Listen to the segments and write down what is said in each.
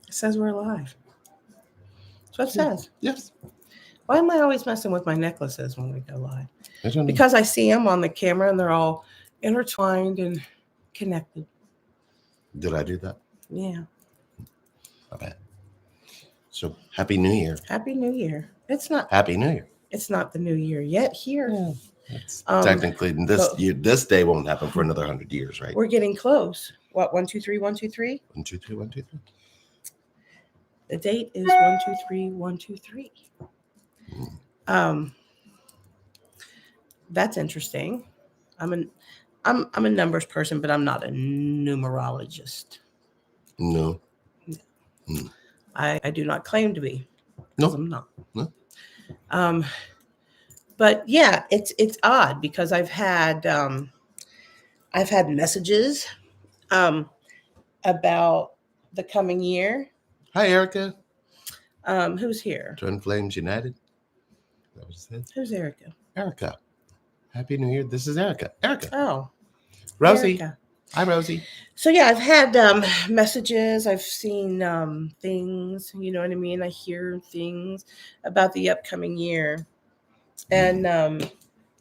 It says we're live. That's what it says. Yes. Why am I always messing with my necklaces when we go live? I don't know. Because I see them on the camera and they're all intertwined and connected. Did I do that? Yeah. My bad. So Happy New Year. Happy New Year. It's not. Happy New Year. It's not the New Year yet here. Yeah. It's technically this day won't happen for another 100 years, right? We're getting close. What? 1, 2, 3, 1, 2, 3. 1, 2, 3, 1, 2, 3. The date is 1, 2, 3, 1, 2, 3. That's interesting. I'm a numbers person, but I'm not a numerologist. No. I do not claim to be. No, I'm not. No. But yeah, it's odd because I've had messages about the coming year. Hi, Erica. Who's here? Twin Flames United. That was it. Who's Erica? Erica. Happy New Year. This is Erica. Erica. Oh, Rosie. Erica. Hi, Rosie. So yeah, I've had messages. I've seen things. You know what I mean? I hear things about the upcoming year, and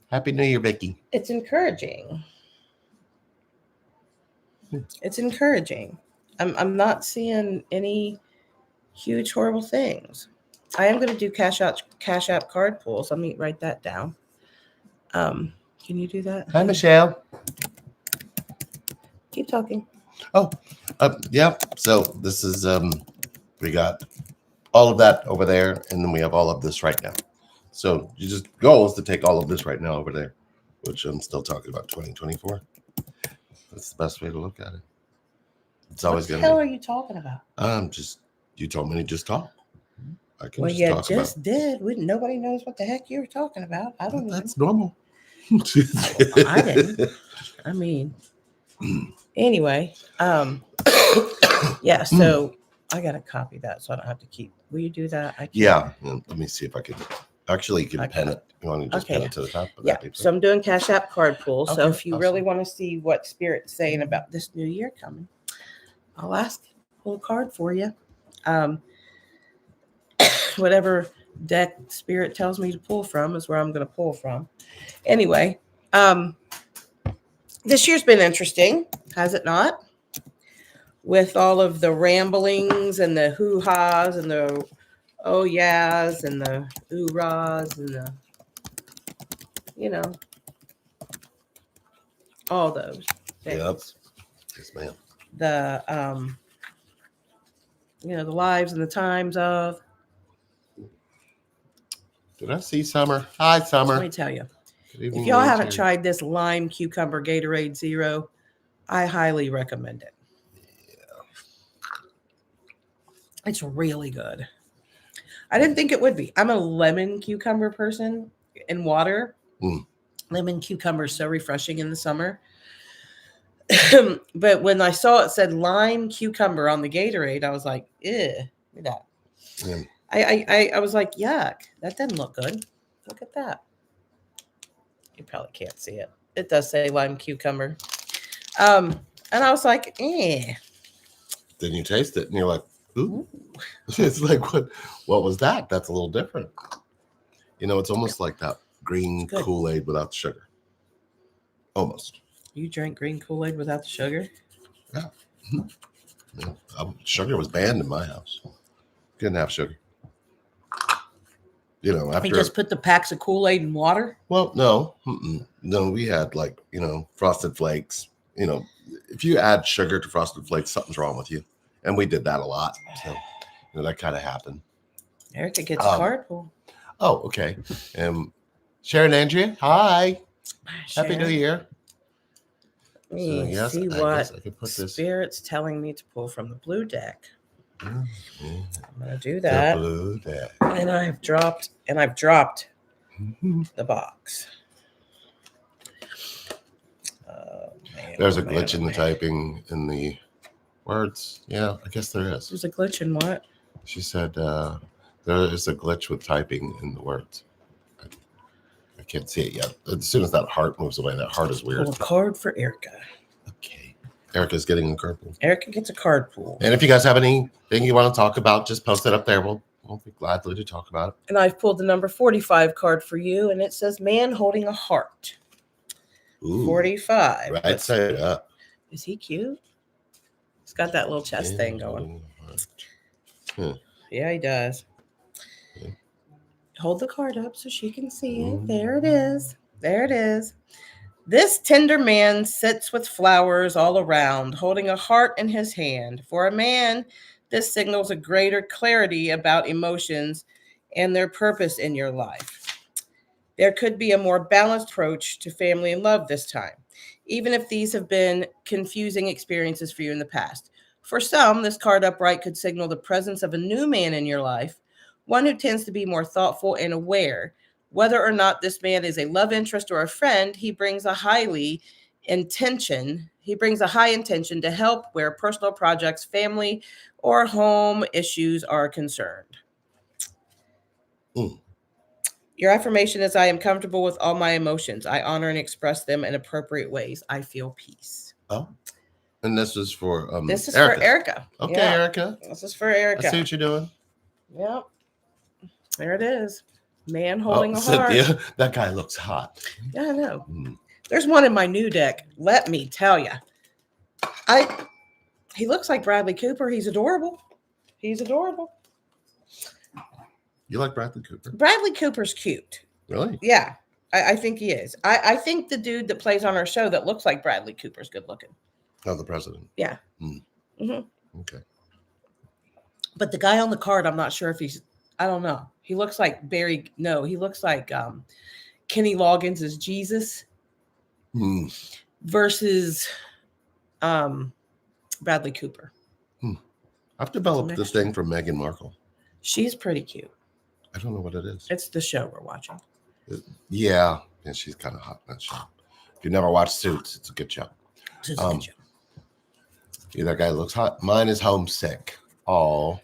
Happy New Year, Vicki. it's encouraging. It's encouraging. I'm not seeing any huge horrible things. I am going to do Cash App card pulls. Let me write that down. Can you do that? Hi, Michelle. Keep talking. Oh, yeah. So this is we got all of that over there, and then we have all of this right now. So you just goal is to take all of this right now over there, which I'm still talking about 2024. That's the best way to look at it. It's always What the going to hell be. are you talking about? Just you told me to just talk. I can Well, just you talk just about. did. Nobody knows what the heck you were talking about. I don't know. That's normal. I didn't. I mean, anyway, yeah. So I gotta copy that so I don't have to keep. Will you do that? I can't. Yeah. Let me see if I can. Actually, you can Okay. pen it. You want to just Okay. pen it to the top? Of Yeah. that paper? So I'm doing Cash App card pull. So Okay, if you awesome. really want to see what Spirit's saying about this new year coming, I'll ask pull a card for you. Whatever deck Spirit tells me to pull from is where I'm going to pull from. Anyway, this year's been interesting, has it not? With all of the ramblings and the hoo-has and the oh yeahs and the ooh-rahs and the, you know, all those things. Yep. Yes, ma'am. The the lives and the times of. Did I see Summer? Hi, Let Summer. me tell you, Good evening, if y'all ladies. haven't tried this lime cucumber Gatorade Zero, I highly recommend it. It's really good. I didn't think it would be. I'm a lemon cucumber person in water. Lemon cucumber is so refreshing in the summer. But when I saw it said lime cucumber on the Gatorade, I was like, ew, look at that. Yeah. I was like, yuck, that doesn't look good. Look at that. You probably can't see it. It does say lime cucumber. And I was like, eh. Then you taste it and you're like, ooh. It's like, what was that? That's a little different. You know, it's almost like that green Kool-Aid without sugar. Almost. You drink green Kool-Aid without the sugar? Yeah. Sugar was banned in my house. Couldn't have sugar. You know, after You just put the packs of Kool-Aid in water? Well, no. No, we had Frosted Flakes. You know, if you add sugar to Frosted Flakes, something's wrong with you. And we did that a lot. So, that kind of happened. Erica gets a card pull. Oh, okay. Sharon Andrea, hi. Sharon. Happy New Year. Let me see I what guess I could put this. Spirit's telling me to pull from the blue deck. Mm-hmm. I'm going to do that. The blue deck. And I've dropped the box. There's a glitch in the typing in the words. Yeah, I guess there is. There's a glitch in what? She said there is a glitch with typing in the words. I can't see it yet. As soon as that heart moves away, that heart is weird. Pull a card for Erica. Okay. Erica's getting a card pool. Erica gets a card pool. And if you guys have anything you want to talk about, just post it up there. We'll be gladly to talk about it. And I've pulled the number 45 card for you, and it says man holding a heart. Ooh, 45. Right side up. Is he cute? He's got that little chest thing going. Yeah, he does. Yeah. Hold the card up so she can see it. There it is. There it is. This tender man sits with flowers all around, holding a heart in his hand. For a man, this signals a greater clarity about emotions and their purpose in your life. There could be a more balanced approach to family and love this time, even if these have been confusing experiences for you in the past. For some, this card upright could signal the presence of a new man in your life, one who tends to be more thoughtful and aware. Whether or not this man is a love interest or a friend, he brings a high intention to help where personal projects, family, or home issues are concerned. Your affirmation is, I am comfortable with all my emotions. I honor and express them in appropriate ways. I feel peace. Oh, and this is for this is Erica. for Erica. Okay, yeah. Erica. This is for Erica. I see what you're doing. Yep. There it is. Man holding a heart. Cynthia, that guy looks hot. Yeah, I know. There's one in my new deck. Let me tell you. He looks like Bradley Cooper. He's adorable. He's adorable. You like Bradley Cooper? Bradley Cooper's cute. Really? Yeah, I think he is. I think the dude that plays on our show that looks like Bradley Cooper's good looking. Oh, the president. Yeah. Okay. But the guy on the card, I'm not sure if he's, I don't know. He looks like he looks like Kenny Loggins as Jesus versus Bradley Cooper. I've developed this thing from Meghan Markle. She's pretty cute. I don't know what it is. It's the show we're watching. Yeah, she's kind of hot in that show. If you never watched Suits, it's a good show. It's a good show. Yeah, that guy looks hot. Mine is homesick. Oh,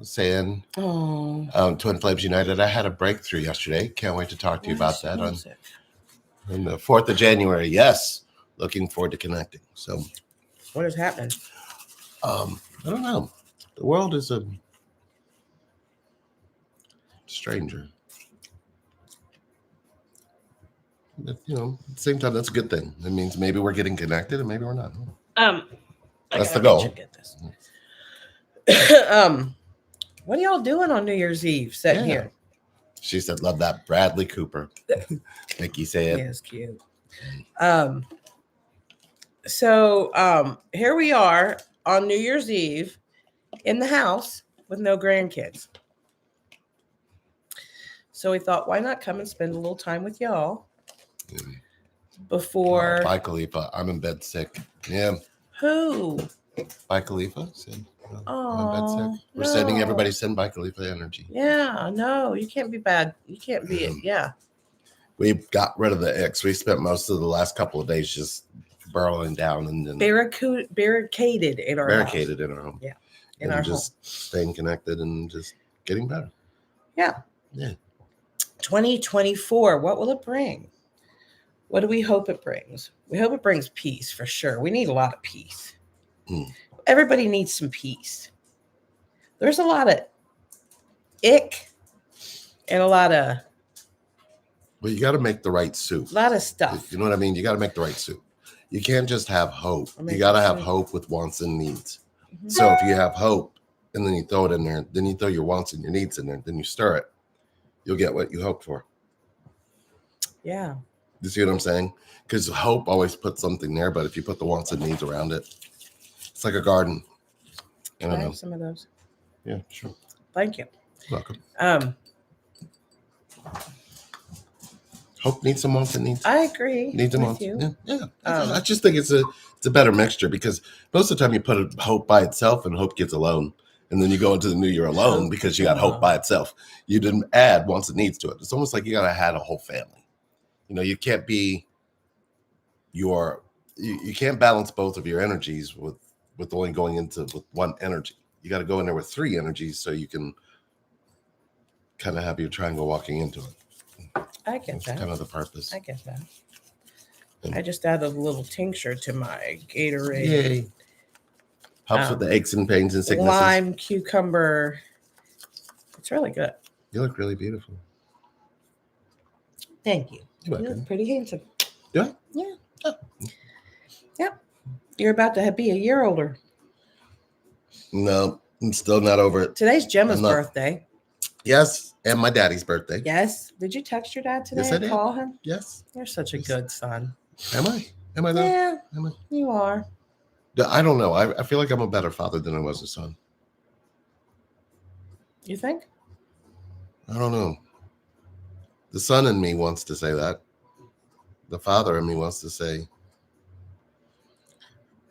saying, Twin Flames United. I had a breakthrough yesterday. Can't wait to talk to you about that on the 4th of January. Yes, looking forward to connecting. So, what is happening? I don't know. The world is a stranger. But, at the same time, that's a good thing. It means maybe we're getting connected and maybe we're not. That's the goal. Get this. What are y'all doing on New Year's Eve sitting here? She said, love that Bradley Cooper. Vicki said. He is cute. So here we are on New Year's Eve in the house with no grandkids. So we thought, why not come and spend a little time with y'all before. Bye, Khalifa. I'm in bed sick. Yeah. Who? Bye, Khalifa. Said, I'm in bed sick. We're sending everybody send Bye, Khalifa energy. Yeah, no, you can't be bad. You can't be it. Yeah. We got rid of the X. We spent most of the last couple of days just burrowing down and then barricaded in our home. Yeah. In our just home. Staying connected and just getting better. Yeah. Yeah. 2024, what will it bring? What do we hope it brings? We hope it brings peace for sure. We need a lot of peace. Everybody needs some peace. There's a lot of ick and a lot of. Well, you got to make the right soup. A lot of stuff. You know what I mean? You got to make the right soup. You can't just have hope. You got to have hope with wants and needs. Mm-hmm. So if you have hope and then you throw it in there, then you throw your wants and your needs in there, then you stir it, you'll get what you hope for. Yeah. You see what I'm saying? Because hope always puts something there, but if you put the wants and needs around it, it's like a garden. I don't know. Have some of those. Yeah, sure. Thank you. Welcome. Hope needs some wants and needs. I agree. Needs some wants. Yeah. I just think it's a better mixture because most of the time you put hope by itself and hope gets alone. And then you go into the new year alone because you got hope by itself. You didn't add wants and needs to it. It's almost like you got to have a whole family. You can't be you can't balance both of your energies with only going into with one energy. You got to go in there with three energies so you can kind of have your triangle walking into it. I get that. That's kind of the purpose. I get that. I just added a little tincture to my Gatorade. Yay. Helps with the aches and pains and sicknesses. Lime, cucumber. It's really good. You look really beautiful. Thank you. You're You welcome. look pretty handsome. Yeah? Yeah. Oh. Yep. You're about to be a year older. No, I'm still not over it. Today's Gemma's I'm not. birthday. Yes, and my daddy's birthday. Yes. Did you text your dad today Yes, I and did. call him? Yes. You're such a Yes. good son. Am I? Am I though? Yeah, Am I? you are. I don't know. I feel like I'm a better father than I was a son. You think? I don't know. The son in me wants to say that. The father in me wants to say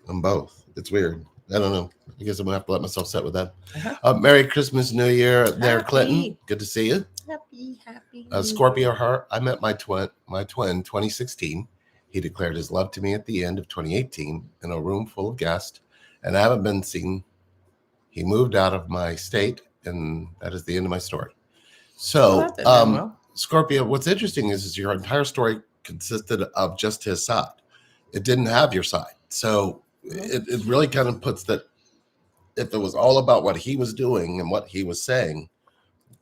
I'm both. It's weird. I don't know. I guess I'm gonna have to let myself sit with that. Merry Christmas, New Year, there, Happy. Clinton. Good to see you. Happy. Scorpio heart. I met my twin 2016. He declared his love to me at the end of 2018 in a room full of guests, and I haven't been seen. He moved out of my state, and that is the end of my story. So, Scorpio, what's interesting is your entire story consisted of just his side. It didn't have your side. So it really kind of puts that if it was all about what he was doing and what he was saying,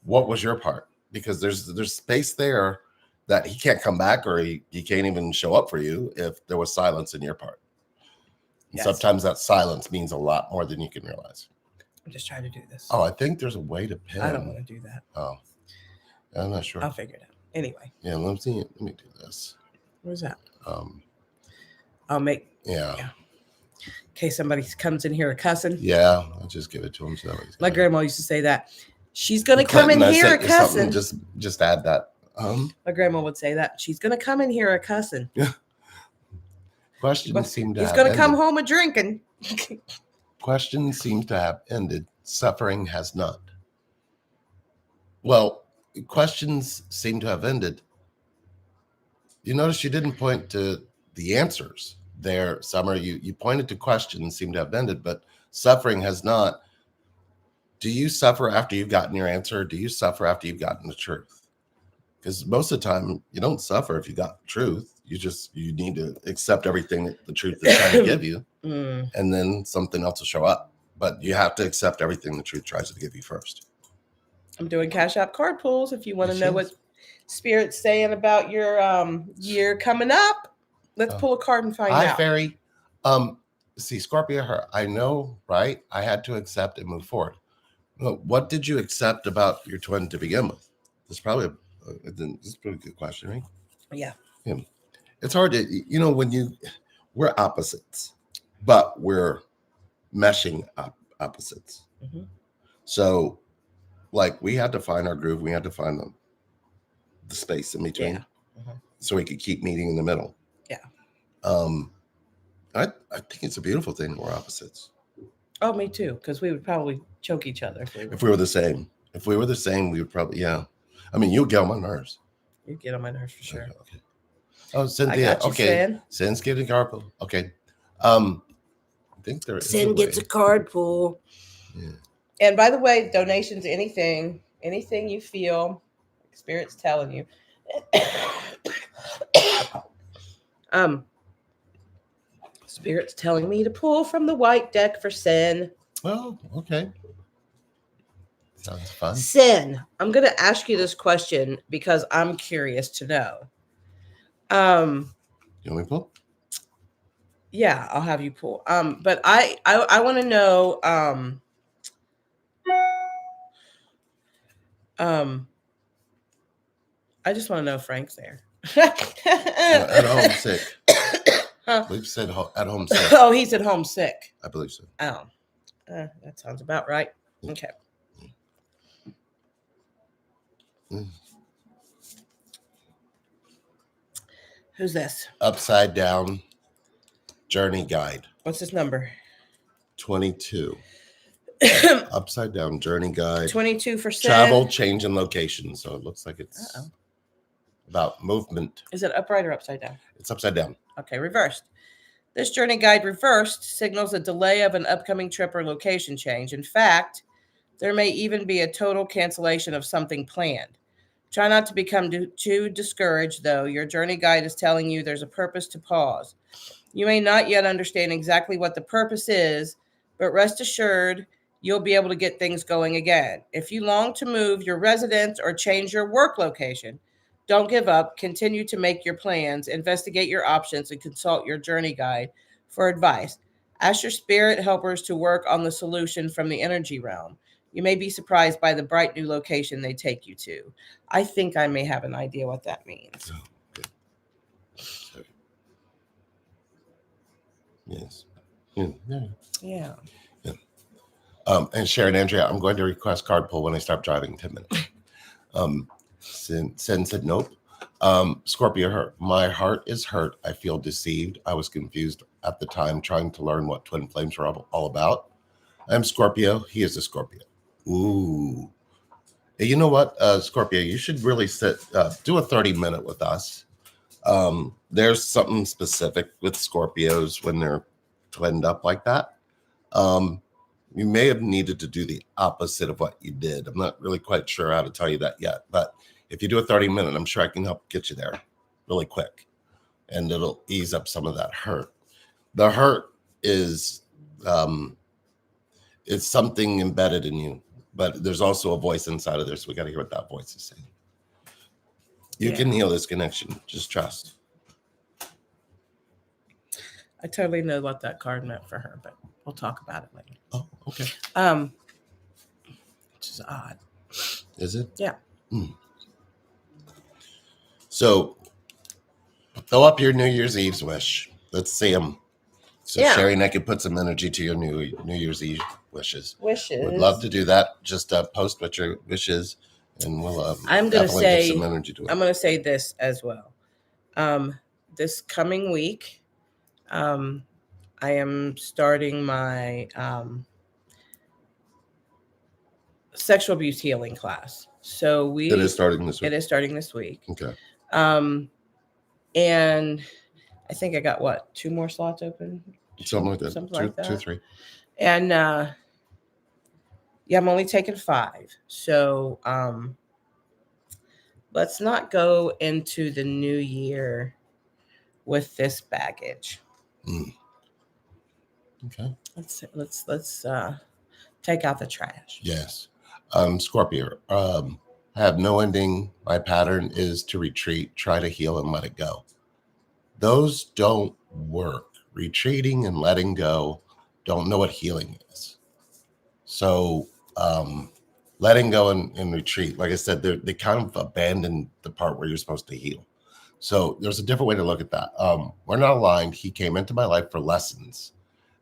what was your part? Because there's space there that he can't come back, or he can't even show up for you if there was silence in your part. Yes. Sometimes that silence means a lot more than you can realize. I'm just trying to do this. Oh, I think there's a way to pin. I don't want to do that. Oh, I'm not sure. I'll figure it out. Anyway. Yeah, let me do this. Where's that? I'll make. Yeah. In case somebody comes in here cussing. Yeah, I'll just give it to him. So my grandma used to say that. She's gonna come in here a cussing. Just add that. My grandma would say that. She's gonna come in here a cussing. Yeah. Questions seem to have ended. He's gonna come home a drinking. Questions seem to have ended. Suffering has not. Well, questions seem to have ended. You notice you didn't point to the answers there, Summer. You pointed to questions seem to have ended, but suffering has not. Do you suffer after you've gotten your answer? Or do you suffer after you've gotten the truth? Because most of the time you don't suffer if you got the truth. You need to accept everything that the truth is trying to give you, and then something else will show up. But you have to accept everything the truth tries to give you first. I'm doing Cash App card pulls. If you want to know what Spirit's saying about your year coming up, let's pull a card and find out. Hi, Fairy. See, Scorpio, I know, right? I had to accept and move forward. Well, what did you accept about your twin to begin with? It's probably it's a pretty good question, right? Yeah. It's hard to, we're opposites, but we're meshing opposites. Mm-hmm. So, like, we had to find our groove. We had to find the space in between, so we could keep meeting in the middle. Yeah. I think it's a beautiful thing. We're opposites. Oh, me too. Because we would probably choke each other if we were the same. If we were the same, we would probably. Yeah. I mean, you'd get on my nerves. You'd get on my nerves for sure. Okay. Oh, Cynthia. Okay. Sin's getting a card pull. Okay. I think there is. Sin gets a card pull. Yeah. And by the way, donations, anything you feel, Spirit's telling you. Spirit's telling me to pull from the white deck for Sin. Oh, okay. Sounds fun. Sin, I'm going to ask you this question because I'm curious to know. You want me to pull? Yeah, I'll have you pull. But I want to know. I just want to know if Frank's there. At home sick. We've said at home sick. Oh, he's at home sick. I believe so. Oh, that sounds about right. Okay. Who's this? Upside Down Journey Guide. What's this number? 22. Upside Down Journey Guide. 22 for Sin. Travel, change, and location. So it looks like it's about movement. Is it upright or upside down? It's upside down. Okay, reversed. This journey guide reversed signals a delay of an upcoming trip or location change. In fact, there may even be a total cancellation of something planned. Try not to become too discouraged, though. Your journey guide is telling you there's a purpose to pause. You may not yet understand exactly what the purpose is, but rest assured you'll be able to get things going again. If you long to move your residence or change your work location, don't give up. Continue to make your plans, investigate your options, and consult your journey guide for advice. Ask your spirit helpers to work on the solution from the energy realm. You may be surprised by the bright new location they take you to. I think I may have an idea what that means. Oh, good. Sorry. Yes. Yeah. Yeah. And Sharon, Andrea, I'm going to request card pull when I stop driving 10 minutes. Sen said, nope. Scorpio hurt. My heart is hurt. I feel deceived. I was confused at the time trying to learn what twin flames were all about. I'm Scorpio. He is a Scorpio. Ooh. You know what, Scorpio, you should really do a 30-minute with us. There's something specific with Scorpios when they're twinned up like that. You may have needed to do the opposite of what you did. I'm not really quite sure how to tell you that yet, but if you do a 30-minute, I'm sure I can help get you there really quick, and it'll ease up some of that hurt. The hurt is it's something embedded in you, but there's also a voice inside of there, so we got to hear what that voice is saying. You can heal this connection. Just trust. I totally know what that card meant for her, but we'll talk about it later. Oh, okay. Which is odd. Is it? Yeah. So, fill up your New Year's Eve's wish. Let's see them. So, Sherry and I can put some energy to your New Year's Eve wishes. Would love to do that. Just post what your wishes, and we'll. I'm going to say give some energy to it. I'm going to say this as well. This coming week, I am starting my sexual abuse healing class. So it is starting this week. It is starting this week. Okay. And I think I got 2 more slots open. Something like that. Something like that. 2, 3. And I'm only taking 5. So let's not go into the new year with this baggage. Okay. Let's take out the trash. Yes. Scorpio. I have no ending. My pattern is to retreat, try to heal, and let it go. Those don't work. Retreating and letting go don't know what healing is. So letting go and retreat, like I said, they kind of abandon the part where you're supposed to heal. So there's a different way to look at that. We're not aligned. He came into my life for lessons,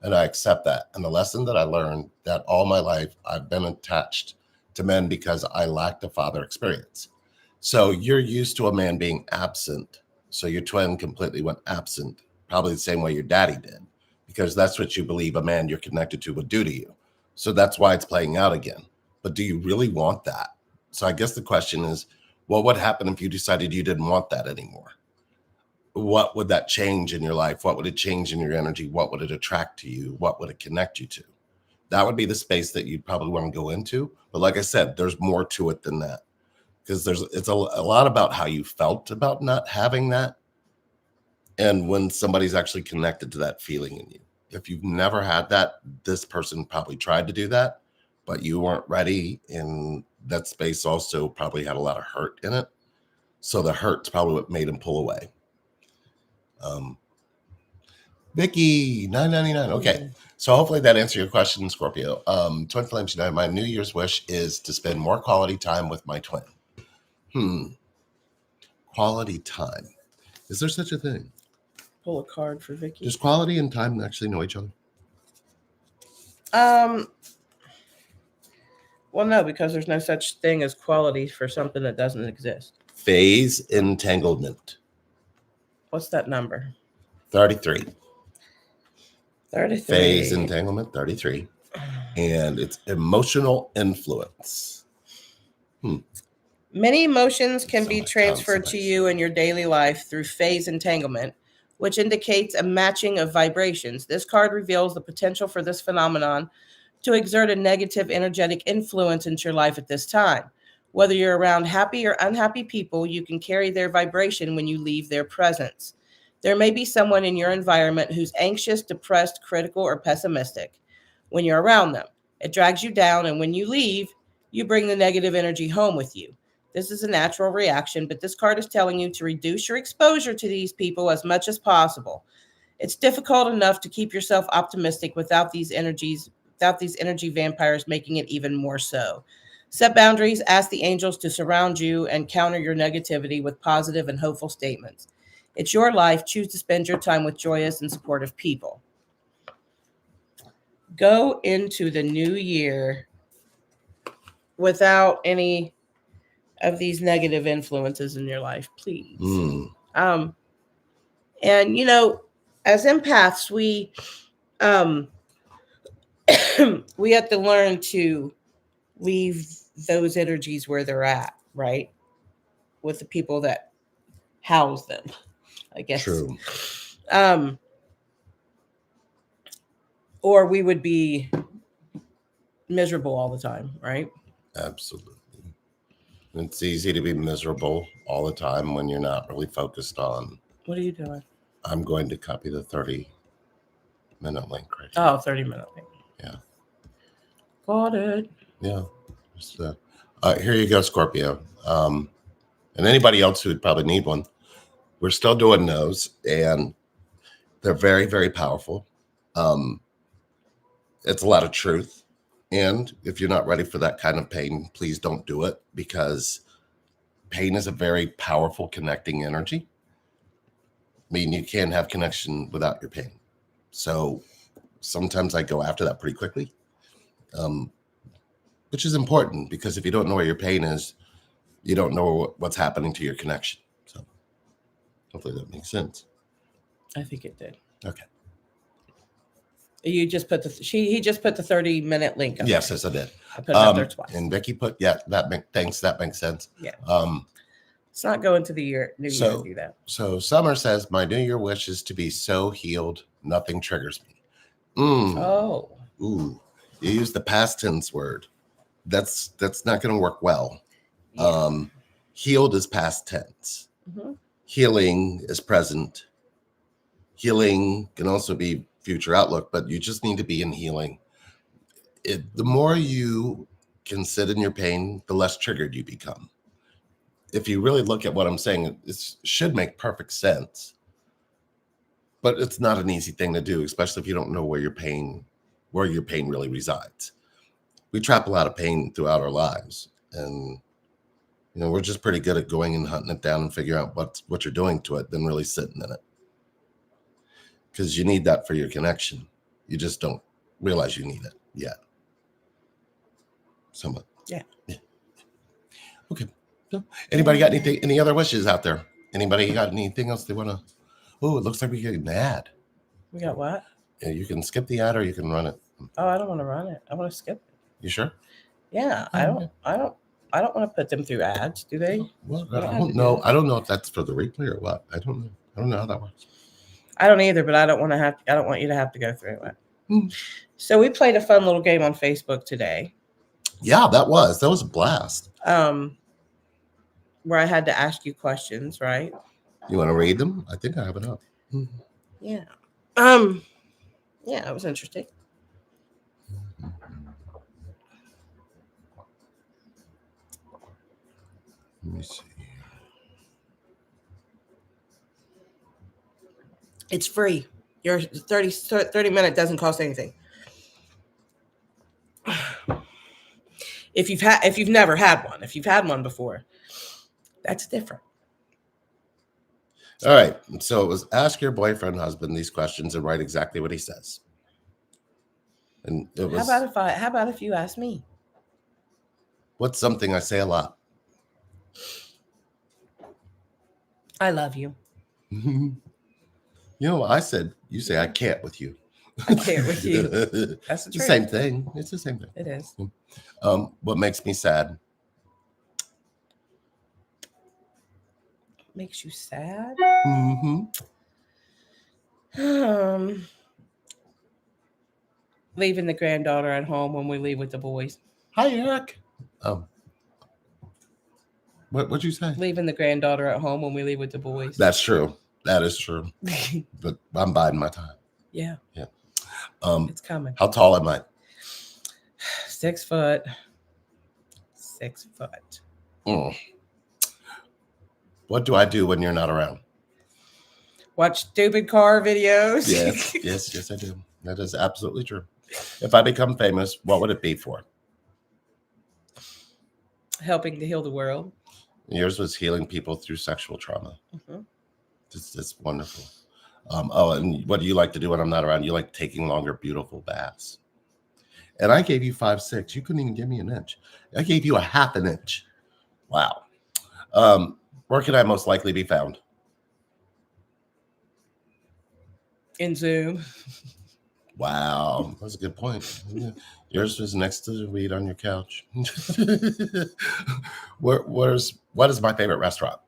and I accept that. And the lesson that I learned that all my life I've been attached to men because I lacked a father experience. So you're used to a man being absent. So your twin completely went absent, probably the same way your daddy did, because that's what you believe a man you're connected to would do to you. So that's why it's playing out again. But do you really want that? So I guess the question is, what would happen if you decided you didn't want that anymore? What would that change in your life? What would it change in your energy? What would it attract to you? What would it connect you to? That would be the space that you'd probably want to go into. But like I said, there's more to it than that, because it's a lot about how you felt about not having that, and when somebody's actually connected to that feeling in you. If you've never had that, this person probably tried to do that, but you weren't ready, and that space also probably had a lot of hurt in it. So the hurt's probably what made him pull away. Vicki, $9.99. Okay. So hopefully that answered your question, Scorpio. Twin Flames United, my New Year's wish is to spend more quality time with my twin. Quality time. Is there such a thing? Pull a card for Vicki. Does quality and time actually know each other? Well, no, because there's no such thing as quality for something that doesn't exist. Phase entanglement. What's that number? 33. 33. Phase entanglement, 33. And it's emotional influence. Many emotions can be transferred to you in your daily life through phase entanglement, which indicates a matching of vibrations. This card reveals the potential for this phenomenon to exert a negative energetic influence into your life at this time. Whether you're around happy or unhappy people, you can carry their vibration when you leave their presence. There may be someone in your environment who's anxious, depressed, critical, or pessimistic. When you're around them, it drags you down, and when you leave, you bring the negative energy home with you. This is a natural reaction, but this card is telling you to reduce your exposure to these people as much as possible. It's difficult enough to keep yourself optimistic without these energy vampires making it even more so. Set boundaries, ask the angels to surround you, and counter your negativity with positive and hopeful statements. It's your life. Choose to spend your time with joyous and supportive people. Go into the new year without any of these negative influences in your life, please. Um, and as empaths, um, we have to learn to leave those energies where they're at, right? With the people that house them, I guess. True. Or we would be miserable all the time, right? Absolutely. It's easy to be miserable all the time when you're not really focused on. What are you doing? I'm going to copy the 30-minute link right here. Oh, 30-minute link. Yeah. Got it. Yeah. Here you go, Scorpio. And anybody else who would probably need one. We're still doing those, and they're very, very powerful. It's a lot of truth. And if you're not ready for that kind of pain, please don't do it, because pain is a very powerful connecting energy. I mean, you can't have connection without your pain. So sometimes I go after that pretty quickly, which is important, because if you don't know where your pain is, you don't know what's happening to your connection. So hopefully that makes sense. I think it did. Okay. You just put he just put the 30-minute link up. Yes, I did. I put it up there twice. And Vicki put, that makes sense. Yeah. It's not going to the new year to do that. So Summer says, my New Year wish is to be so healed, nothing triggers me. Oh. Ooh. You use the past tense word. That's not going to work well. Yeah. Healed is past tense. Mm-hmm. Healing is present. Healing can also be future outlook, but you just need to be in healing. The more you can sit in your pain, the less triggered you become. If you really look at what I'm saying, it should make perfect sense. But it's not an easy thing to do, especially if you don't know where your pain really resides. We trap a lot of pain throughout our lives, and we're just pretty good at going and hunting it down and figuring out what you're doing to it than really sitting in it. Because you need that for your connection. You just don't realize you need it yet. Somewhat. Yeah. Okay. So, anybody got anything? Any other wishes out there? Anybody got anything else they want to? Oh, it looks like we get an ad. We got what? Yeah, you can skip the ad or you can run it. Oh, I don't want to run it. I want to skip it. You sure? Yeah, I don't want to put them through ads. Do they? Well, I don't know. I don't know if that's for the replay or what. I don't know. I don't know how that works. I don't either, but I don't want you to have to go through it. So we played a fun little game on Facebook today. Yeah, that was a blast. Where I had to ask you questions, right? You want to read them? I think I have it up. Yeah. Yeah, it was interesting. Let me see. It's free. Your 30-minute doesn't cost anything. If you've never had one, if you've had one before, that's different. All right. So it was ask your boyfriend, husband these questions and write exactly what he says. And it was. How about if you ask me? What's something I say a lot? I love you. I said, you say I can't with you. I can't with you. That's the same thing. It's the same thing. It is. What makes me sad? Makes you sad? Leaving the granddaughter at home when we leave with the boys. Hi, Eric. What'd you say? Leaving the granddaughter at home when we leave with the boys. That's true. That is true. But I'm biding my time. Yeah. Yeah. It's coming. How tall am I? 6 foot. 6 foot. Mm. What do I do when you're not around? Watch stupid car videos. Yes, I do. That is absolutely true. If I become famous, what would it be for? Helping to heal the world. Yours was healing people through sexual trauma. Mm-hmm. It's wonderful. And what do you like to do when I'm not around? You like taking longer, beautiful baths. And I gave you 5'6". You couldn't even give me an inch. I gave you a half an inch. Wow. Where can I most likely be found? In Zoom. Wow, that's a good point. Yours was next to the weed on your couch. What is my favorite restaurant?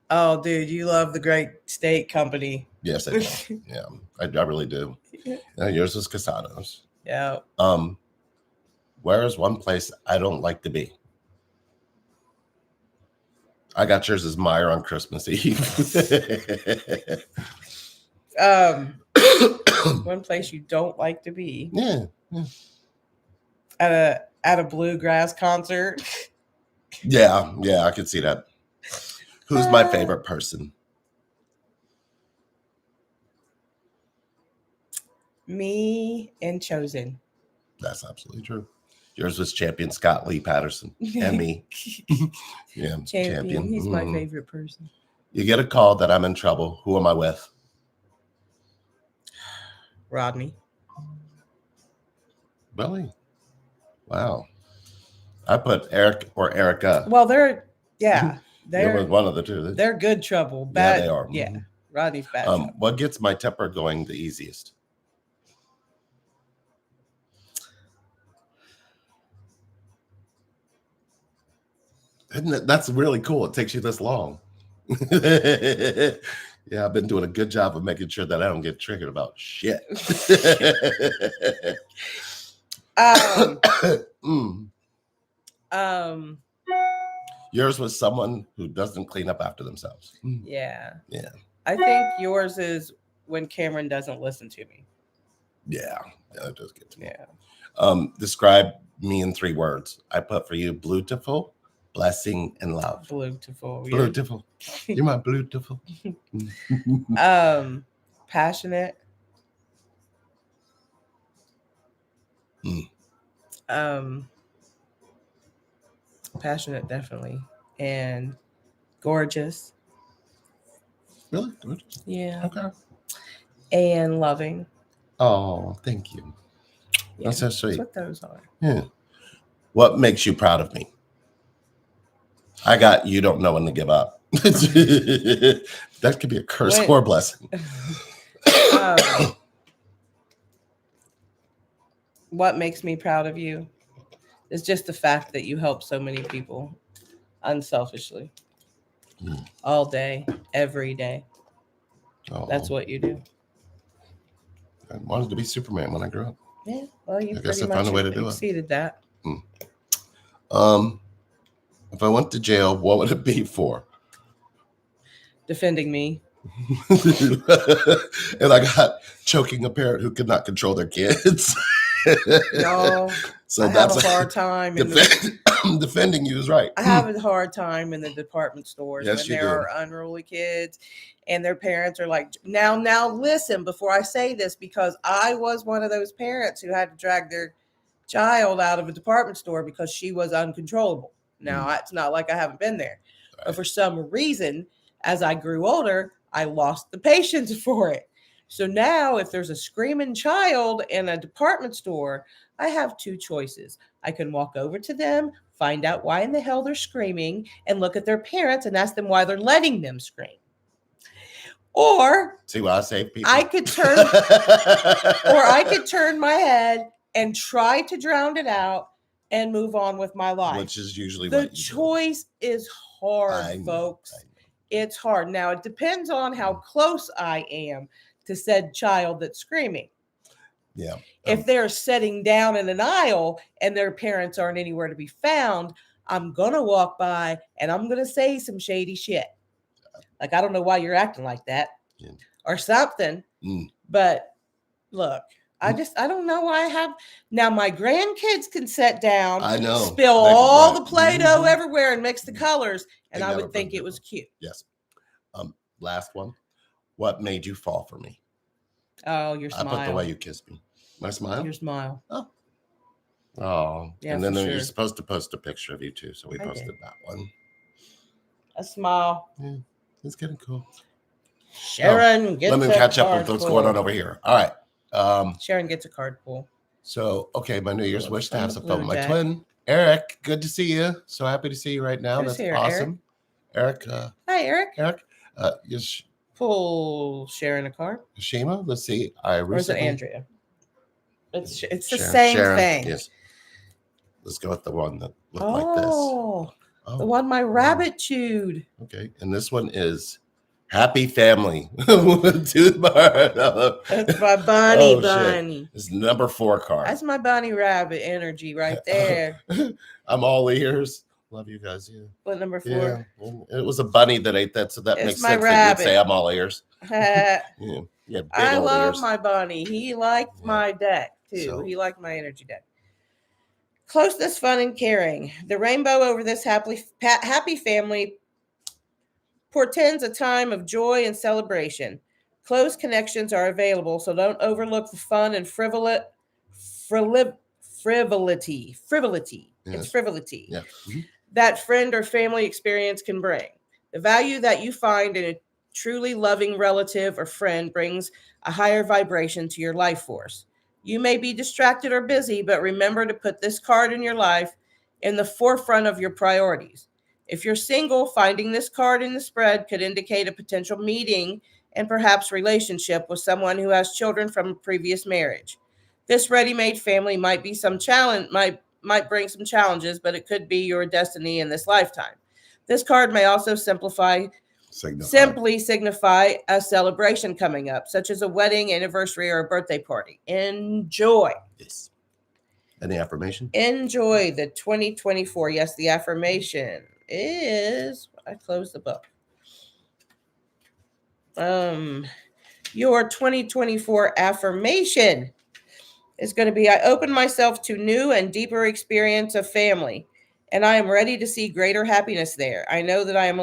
Oh, dude, you love the Great Steak Company. Yes, I do. Yeah, I really do. Yours was Casados. Yeah. Where is one place I don't like to be? I got yours as Meyer on Christmas Eve. One place you don't like to be. Yeah. At a bluegrass concert. Yeah, I could see that. Who's my favorite person? Me and Chosen. That's absolutely true. Yours was Champion Scott Lee Patterson and me. Yeah, Champion. He's my favorite person. You get a call that I'm in trouble. Who am I with? Rodney. Really? Wow. I put Eric or Erica. Well, they're one of the two. They're good trouble. Bad, yeah, they are. Yeah, Rodney's bad. Trouble. What gets my temper going the easiest? That's really cool. It takes you this long. Yeah, I've been doing a good job of making sure that I don't get triggered about shit. Yours was someone who doesn't clean up after themselves. Yeah. Yeah. I think yours is when Cameron doesn't listen to me. Yeah, that does get to me. Yeah. Describe me in 3 words. I put for you beautiful, blessing, and love. Beautiful. Beautiful. You're my beautiful. Passionate. Passionate, definitely. And gorgeous. Really? Gorgeous? Yeah. Okay. And loving. Oh, thank you. Yeah, that's so sweet. That's what those are. Yeah. What makes you proud of me? I got you don't know when to give up. That could be a curse or a blessing. What makes me proud of you is just the fact that you help so many people unselfishly all day, every day. Oh. That's what you do. I wanted to be Superman when I grew up. Yeah, well, you I guess I found a way to do it. Exceeded that. If I went to jail, what would it be for? Defending me. And I got choking a parent who could not control their kids. No, so I have a hard time. Defending you is right. I have a hard time in the department stores when there are unruly kids and their parents are like, now listen before I say this, because I was one of those parents who had to drag their child out of a department store because she was uncontrollable. Now, it's not like I haven't been there. Right. But for some reason, as I grew older, I lost the patience for it. So now if there's a screaming child in a department store, I have 2 choices. I can walk over to them, find out why in the hell they're screaming, and look at their parents and ask them why they're letting them scream. Or see why I save people. I could turn my head and try to drown it out and move on with my life. Which is usually the choice is hard, folks. It's hard. Now, it depends on how close I am to said child that's screaming. Yeah. If they're sitting down in an aisle and their parents aren't anywhere to be found, I'm going to walk by and I'm going to say some shady shit. Like, I don't know why you're acting like that or something. But look, I don't know why I have. Now, my grandkids can sit down, I know, spill all the Play-Doh everywhere and mix the colors. And I would think it was cute. Yes. Last one. What made you fall for me? Oh, your smile. I put the way you kissed me. My smile? Your smile. Oh. Yeah, and then for you're sure. supposed to post a picture of you too. So we posted that one. A smile. Yeah. It's getting cool. Sharon gets let me catch up with what's going on over here. All right. Sharon gets a card pull. So, okay, my New Year's wish to have some fun with my twin, Eric. Good to see you. So happy to see you right now. That's awesome. Eric. Hi, Eric. Eric. Yes. Pull Sharon a card. Shima. Let's see. Or is it Andrea? It's the Sharon, same thing. Yes. Let's go with the one that looked like this. Oh, the one my rabbit chewed. Okay, and this one is Happy Family. Tooth bar. That's my bunny. Shit. It's number 4 card. That's my bunny rabbit energy right there. I'm all ears. Love you guys. Yeah. What number 4? Yeah. It was a bunny that ate that, so that makes sense. That you'd say I'm all ears. Yeah, I love ears. my bunny. He liked my deck too. He liked my energy deck. Closeness, fun, and caring. The rainbow over this happy family portends a time of joy and celebration. Close connections are available, so don't overlook the fun and frivolity. Yes. It's frivolity. Yeah. That friend or family experience can bring. The value that you find in a truly loving relative or friend brings a higher vibration to your life force. You may be distracted or busy, but remember to put this card in your life in the forefront of your priorities. If you're single, finding this card in the spread could indicate a potential meeting and perhaps relationship with someone who has children from a previous marriage. This ready-made family might be some challenge, might bring some challenges, but it could be your destiny in this lifetime. This card may also simply signify a celebration coming up, such as a wedding, anniversary, or a birthday party. Enjoy. Yes. And the affirmation? Enjoy the 2024. Yes, the affirmation is, I closed the book. Your 2024 affirmation is going to be, I open myself to new and deeper experience of family, and I am ready to see greater happiness there. I know that I am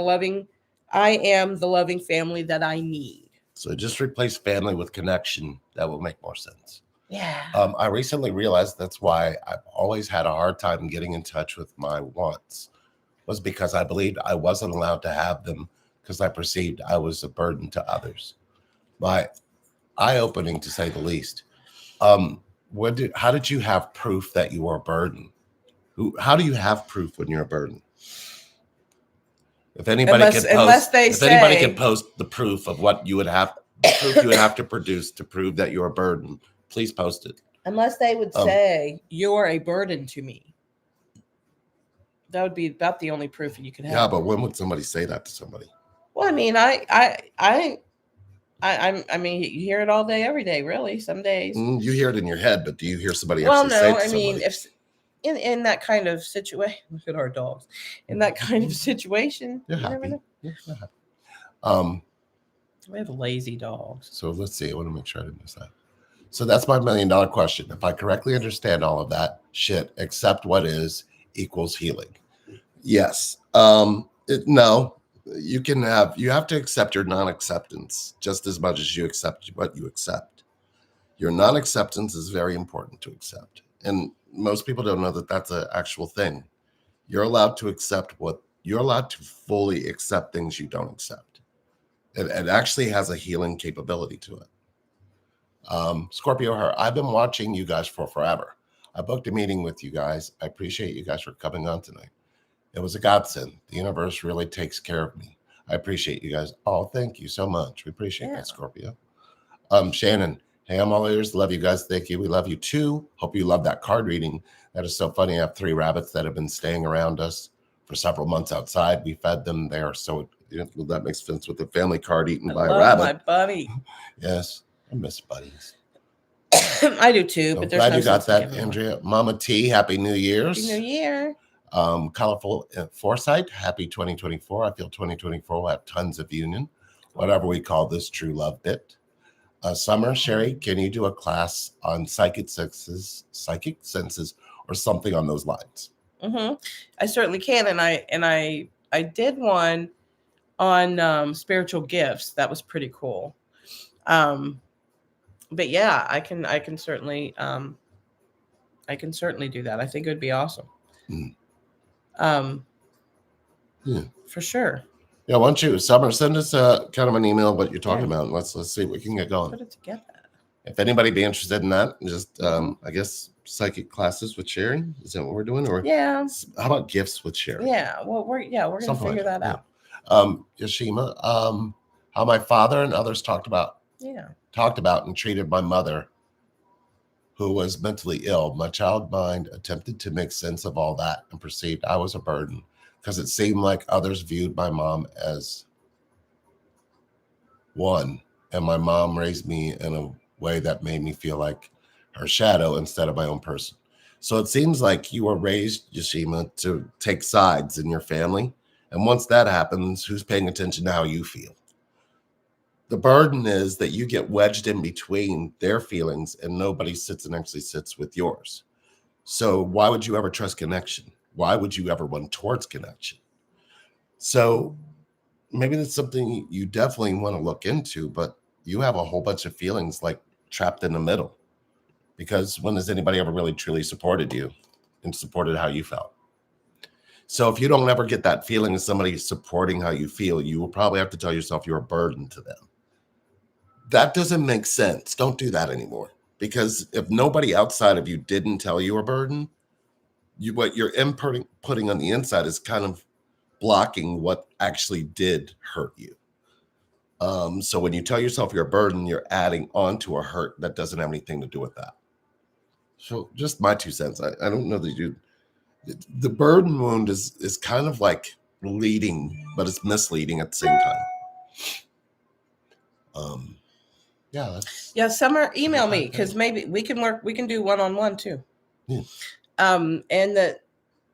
the loving family that I need. So just replace family with connection. That will make more sense. Yeah. I recently realized that's why I've always had a hard time getting in touch with my wants, was because I believed I wasn't allowed to have them because I perceived I was a burden to others. My eye-opening, to say the least. How did you have proof that you were a burden? How do you have proof when you're a burden? If anybody can post the proof of what you would have, proof you would have to produce to prove that you're a burden, please post it. Unless they would say you're a burden to me. That would be about the only proof you could have. Yeah, but when would somebody say that to somebody? Well, I mean, I mean, you hear it all day, every day, really. Some days you hear it in your head, but do you hear somebody actually say it to somebody? Mean, if in that kind of situation, look at our dogs. In that kind of situation, you're happy. Never know. You're happy. We have lazy dogs. So let's see. I want to make sure I didn't miss that. So that's my $1 million question. If I correctly understand all of that shit, accept what is equals healing. Yes. No. You have to accept your non-acceptance just as much as you accept what you accept. Your non-acceptance is very important to accept. And most people don't know that that's an actual thing. You're allowed to fully accept things you don't accept. It actually has a healing capability to it. Scorpio, I've been watching you guys for forever. I booked a meeting with you guys. I appreciate you guys for coming on tonight. It was a godsend. The universe really takes care of me. I appreciate you guys. Oh, thank you so much. We appreciate that, Scorpio. Shannon, hey, I'm all ears. Love you guys. Thank you. We love you too. Hope you love that card reading. That is so funny. I have 3 rabbits that have been staying around us for several months outside. We fed them. They are so, that makes sense with the family card eaten by a rabbit. My buddy. Yes, I miss buddies. I do too, but there's glad no you got that, Andrea. Mama T, Happy New Year's. Happy New Year. Colorful Foresight, happy 2024. I feel 2024 will have tons of union, whatever we call this true love bit. Summer, Sherry, can you do a class on psychic senses, or something on those lines? Mm-hmm. I certainly can, and I did one on spiritual gifts. That was pretty cool. But yeah, I can certainly do that. I think it would be awesome. Mm. For sure. Yeah, why don't you, Summer, send us kind of an email of what you're talking Yeah. about. Let's see if we can get going. Put it together. If anybody be interested in that, just I guess psychic classes with Sharon. Is that what we're doing? Or Yeah. how about gifts with Sharon? Yeah. Well, we're gonna Something figure like that out. Yoshima, how my father and others talked about and treated my mother, who was mentally ill. My child mind attempted to make sense of all that and perceived I was a burden because it seemed like others viewed my mom as one, and my mom raised me in a way that made me feel like her shadow instead of my own person. So it seems like you were raised, Yoshima, to take sides in your family. And once that happens, who's paying attention to how you feel? The burden is that you get wedged in between their feelings and nobody sits and actually sits with yours. So why would you ever trust connection? Why would you ever run towards connection? So maybe that's something you definitely want to look into, but you have a whole bunch of feelings like trapped in the middle, because when has anybody ever really truly supported you and supported how you felt? So if you don't ever get that feeling of somebody supporting how you feel, you will probably have to tell yourself you're a burden to them. That doesn't make sense. Don't do that anymore, because if nobody outside of you didn't tell you a burden, what you're putting on the inside is kind of blocking what actually did hurt you. So when you tell yourself you're a burden, you're adding on to a hurt that doesn't have anything to do with that. So just my 2 cents. I don't know that you. The burden wound is kind of like leading, but it's misleading at the same time. Yeah. Summer, email me, because maybe we can do one-on-one too. Yeah. And the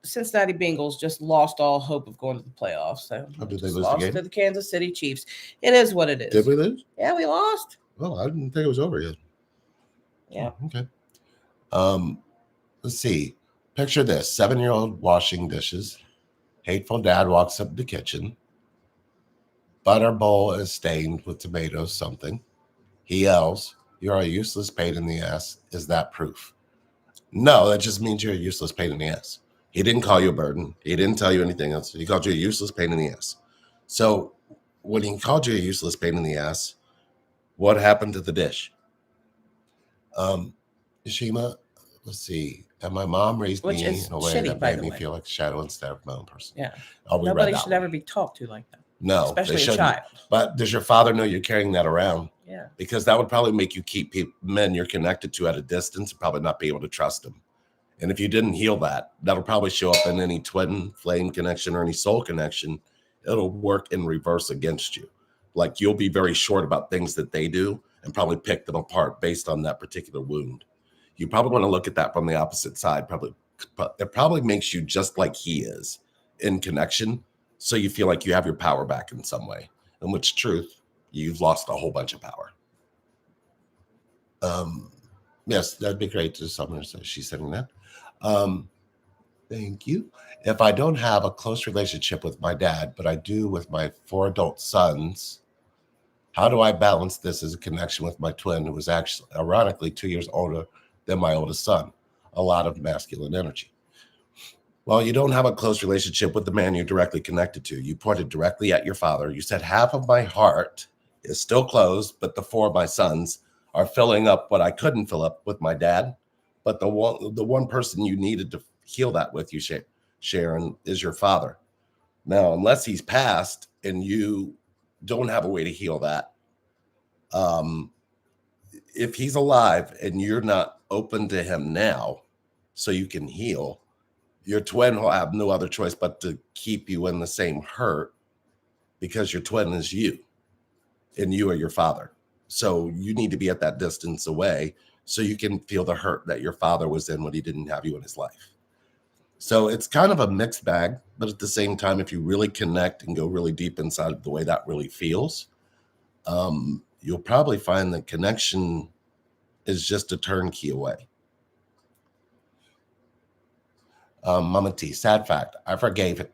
Cincinnati Bengals just lost all hope of going to the playoffs. So did they lose the lost game? to the Kansas City Chiefs. It is what it is. Did we lose? Yeah, we lost. Oh, I didn't think it was over yet. Yeah. Okay. Let's see. Picture this: 7-year-old washing dishes. Hateful dad walks up the kitchen. Butter bowl is stained with tomatoes. Something. He yells, "You're a useless pain in the ass." Is that proof? No, that just means you're a useless pain in the ass. He didn't call you a burden. He didn't tell you anything else. He called you a useless pain in the ass. So when he called you a useless pain in the ass, what happened to the dish? Yoshima, let's see. And my mom raised me in a way that made me feel like a shadow instead of my own person. Yeah. Oh, nobody should ever be talked to like that. No, especially a child. But does your father know you're carrying that around? Yeah. Because that would probably make you keep men you're connected to at a distance and probably not be able to trust them. And if you didn't heal that, that'll probably show up in any twin flame connection or any soul connection. It'll work in reverse against you. Like you'll be very short about things that they do and probably pick them apart based on that particular wound. You probably want to look at that from the opposite side. It probably makes you just like he is in connection. So you feel like you have your power back in some way. In which truth, you've lost a whole bunch of power. Yes, that'd be great to Summer. So she's saying that. Thank you. If I don't have a close relationship with my dad, but I do with my 4 adult sons, how do I balance this as a connection with my twin, who was actually, ironically, 2 years older than my oldest son? A lot of masculine energy. Well, you don't have a close relationship with the man you're directly connected to. You pointed directly at your father. You said, half of my heart is still closed, but the 4 of my sons are filling up what I couldn't fill up with my dad. But the one person you needed to heal that with, you, Sharon, is your father. Now, unless he's passed and you don't have a way to heal that, if he's alive and you're not open to him now so you can heal, your twin will have no other choice but to keep you in the same hurt, because your twin is you and you are your father. So you need to be at that distance away so you can feel the hurt that your father was in when he didn't have you in his life. So it's kind of a mixed bag, but at the same time, if you really connect and go really deep inside of the way that really feels, you'll probably find that connection is just a turnkey away. Mama T, sad fact, I forgave him.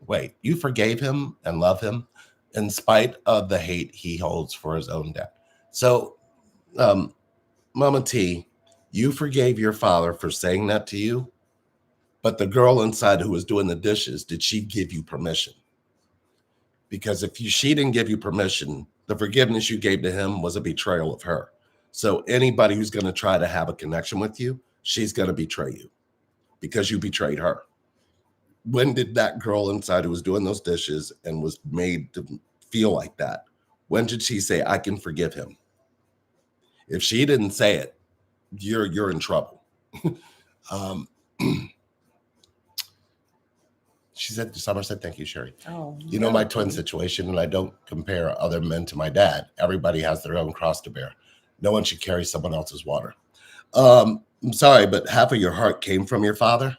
Wait, you forgave him and love him in spite of the hate he holds for his own dad. So, Mama T, you forgave your father for saying that to you, but the girl inside who was doing the dishes, did she give you permission? Because if she didn't give you permission, the forgiveness you gave to him was a betrayal of her. So anybody who's going to try to have a connection with you, she's going to betray you because you betrayed her. When did that girl inside who was doing those dishes and was made to feel like that, when did she say, I can forgive him? If she didn't say it, you're in trouble. She said, Summer said, thank you, Sherry. Oh, you know my twin situation, and I don't compare other men to my dad. Everybody has their own cross to bear. No one should carry someone else's water. I'm sorry, but half of your heart came from your father.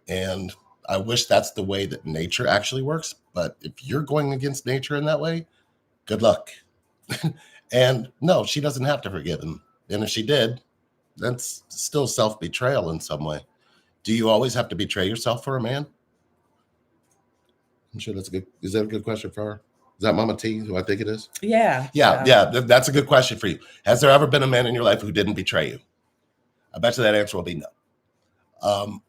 And I wish that's the way that nature actually works. But if you're going against nature in that way, good luck. And no, she doesn't have to forgive him. And if she did, that's still self-betrayal in some way. Do you always have to betray yourself for a man? I'm sure that's a good. Is that a good question for her? Is that Mama T, who I think it is? Yeah. That's a good question for you. Has there ever been a man in your life who didn't betray you? I bet you that answer will be no.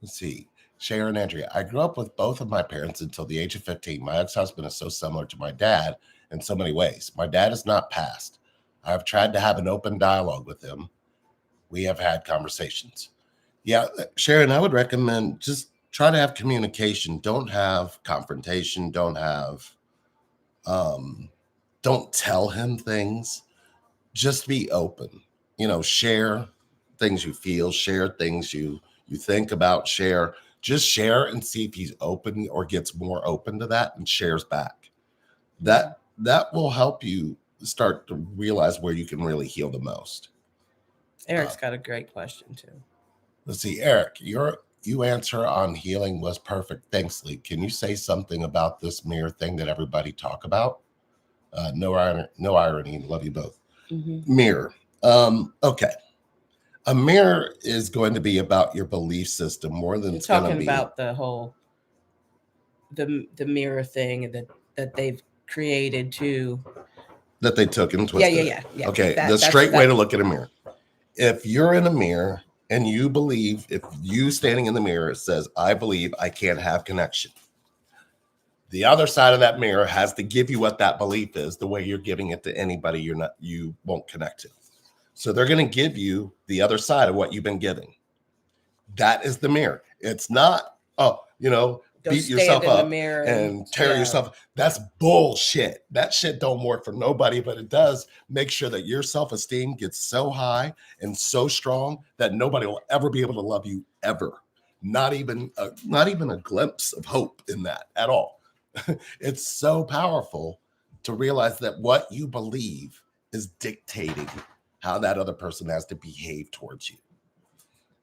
Let's see. Sharon, Andrea. I grew up with both of my parents until the age of 15. My ex-husband is so similar to my dad in so many ways. My dad is not passed. I have tried to have an open dialogue with him. We have had conversations. Yeah, Sharon, I would recommend just try to have communication. Don't have confrontation. Don't tell him things. Just be open. Share things you feel, share things you think about, just share and see if he's open or gets more open to that and shares back. That will help you start to realize where you can really heal the most. Eric's got a great question too. Let's see, Eric, you answer on healing was perfect. Thanks, Lee. Can you say something about this mirror thing that everybody talk about? No irony. Love you both. Mm-hmm. Mirror. Okay. A mirror is going to be about your belief system more than it's talking about the whole the mirror thing that they've created to that they took and twisted. Yeah. Okay. The straight way to look at a mirror. If you're in a mirror and you believe, if you standing in the mirror, it says, I believe I can't have connection. The other side of that mirror has to give you what that belief is, the way you're giving it to anybody you won't connect to. So they're going to give you the other side of what you've been giving. That is the mirror. It's not, beat yourself up and tear yourself. That's bullshit. That shit don't work for nobody, but it does make sure that your self-esteem gets so high and so strong that nobody will ever be able to love you ever. Not even a glimpse of hope in that at all. It's so powerful to realize that what you believe is dictating how that other person has to behave towards you.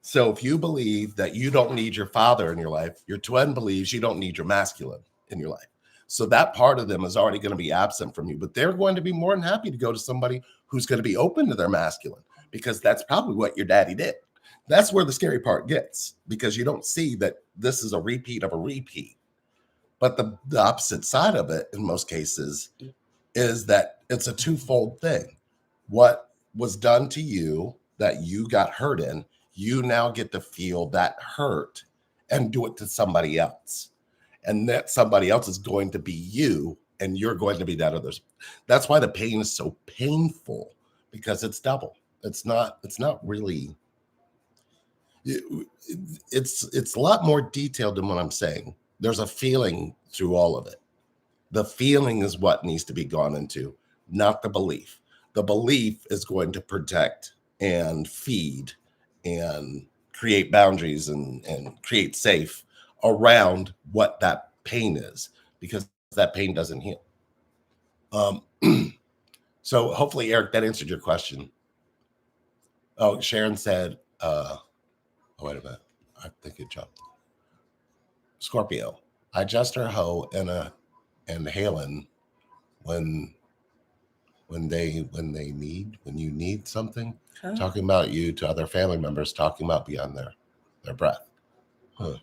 So if you believe that you don't need your father in your life, your twin believes you don't need your masculine in your life. So that part of them is already going to be absent from you, but they're going to be more than happy to go to somebody who's going to be open to their masculine, because that's probably what your daddy did. That's where the scary part gets, because you don't see that this is a repeat of a repeat. But the opposite side of it in most cases is that it's a twofold thing. What was done to you that you got hurt in, you now get to feel that hurt and do it to somebody else. And that somebody else is going to be you, and you're going to be that other. That's why the pain is so painful, because it's double. It's not really, it's a lot more detailed than what I'm saying. There's a feeling through all of it. The feeling is what needs to be gone into, not the belief. The belief is going to protect and feed and create boundaries and create safe around what that pain is, because that pain doesn't heal. So hopefully, Eric, that answered your question. Oh, Sharon said, wait a minute. I think it jumped. Scorpio. I just her hoe and Halen when you need something, talking about you to other family members, talking about beyond their breath. Huh.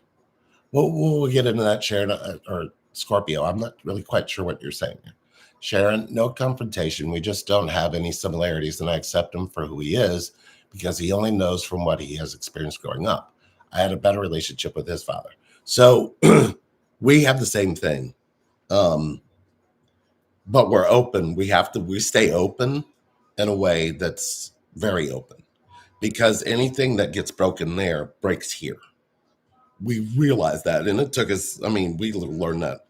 We'll get into that, Sharon, or Scorpio. I'm not really quite sure what you're saying. Sharon, no confrontation. We just don't have any similarities, and I accept him for who he is because he only knows from what he has experienced growing up. I had a better relationship with his father. So we have the same thing. But we're open. We stay open in a way that's very open, because anything that gets broken there breaks here. We realize that. And it took us, we learned that.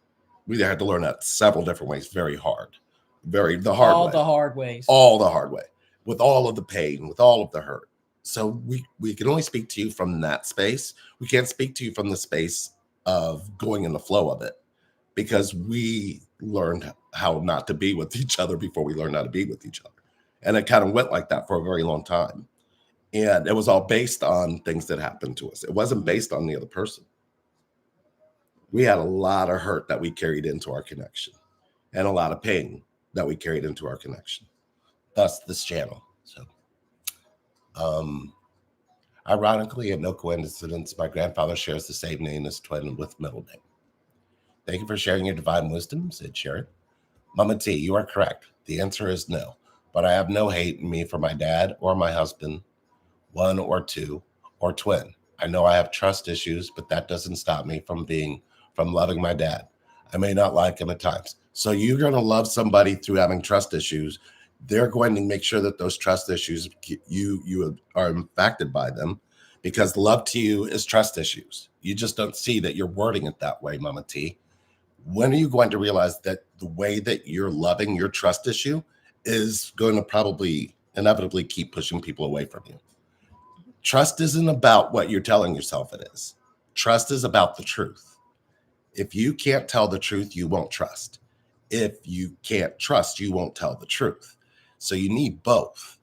We had to learn that several different ways, very hard, the hard all way. the hard ways. All the hard way, with all of the pain, with all of the hurt. So we can only speak to you from that space. We can't speak to you from the space of going in the flow of it, because we learned how not to be with each other before we learned how to be with each other. And it kind of went like that for a very long time. And it was all based on things that happened to us. It wasn't based on the other person. We had a lot of hurt that we carried into our connection, and a lot of pain that we carried into our connection. Thus this channel. So, ironically, and no coincidence, my grandfather shares the same name as twin with middle name. Thank you for sharing your divine wisdom, said Sharon. Mama T, you are correct. The answer is no. But I have no hate in me for my dad or my husband, one or two, or twin. I know I have trust issues, but that doesn't stop me from loving my dad. I may not like him at times. So you're going to love somebody through having trust issues. They're going to make sure that those trust issues, you are impacted by them, because love to you is trust issues. You just don't see that you're wording it that way, Mama T. When are you going to realize that the way that you're loving your trust issue is going to probably inevitably keep pushing people away from you? Trust isn't about what you're telling yourself it is. Trust is about the truth. If you can't tell the truth, you won't trust. If you can't trust, you won't tell the truth. So you need both.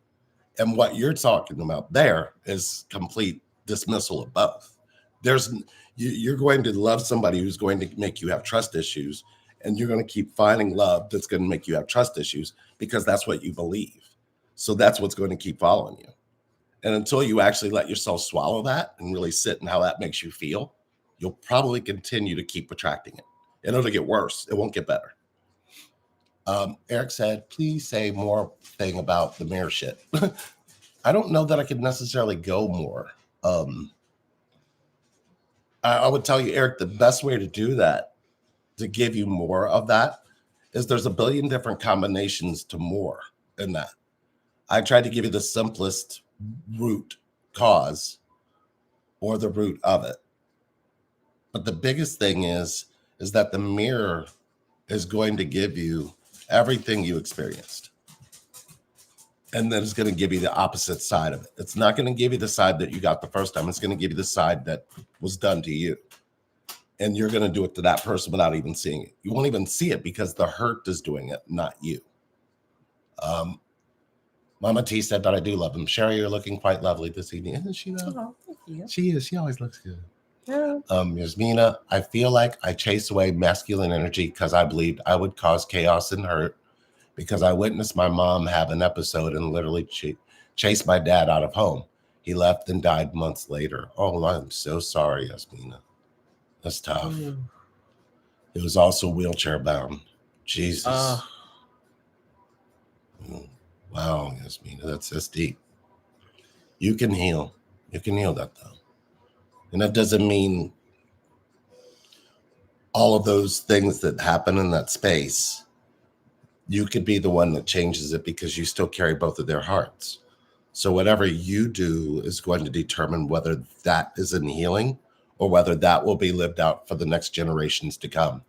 And what you're talking about there is complete dismissal of both. You're going to love somebody who's going to make you have trust issues, and you're going to keep finding love that's going to make you have trust issues, because that's what you believe. So that's what's going to keep following you. And until you actually let yourself swallow that and really sit in how that makes you feel, you'll probably continue to keep attracting it. And it'll get worse. It won't get better. Eric said, please say more thing about the mirror shit. I don't know that I could necessarily go more. I would tell you, Eric, the best way to do that, to give you more of that, is there's a billion different combinations to more in that. I tried to give you the simplest root cause, or the root of it. But the biggest thing is that the mirror is going to give you everything you experienced. And then it's going to give you the opposite side of it. It's not going to give you the side that you got the first time. It's going to give you the side that was done to you. And you're going to do it to that person without even seeing it. You won't even see it because the hurt is doing it, not you. Mama T said that I do love him. Sherry, you're looking quite lovely this evening. Isn't she? Oh, thank you. She is. She always looks good. Yeah. Yasmina, I feel like I chase away masculine energy because I believed I would cause chaos and hurt, because I witnessed my mom have an episode and literally chase my dad out of home. He left and died months later. Oh, I'm so sorry, Yasmina. That's tough. It was also wheelchair bound. Jesus. Wow, Yasmina, that's deep. You can heal. You can heal that, though. And that doesn't mean all of those things that happen in that space, you could be the one that changes it, because you still carry both of their hearts. So whatever you do is going to determine whether that is in healing or whether that will be lived out for the next generations to come.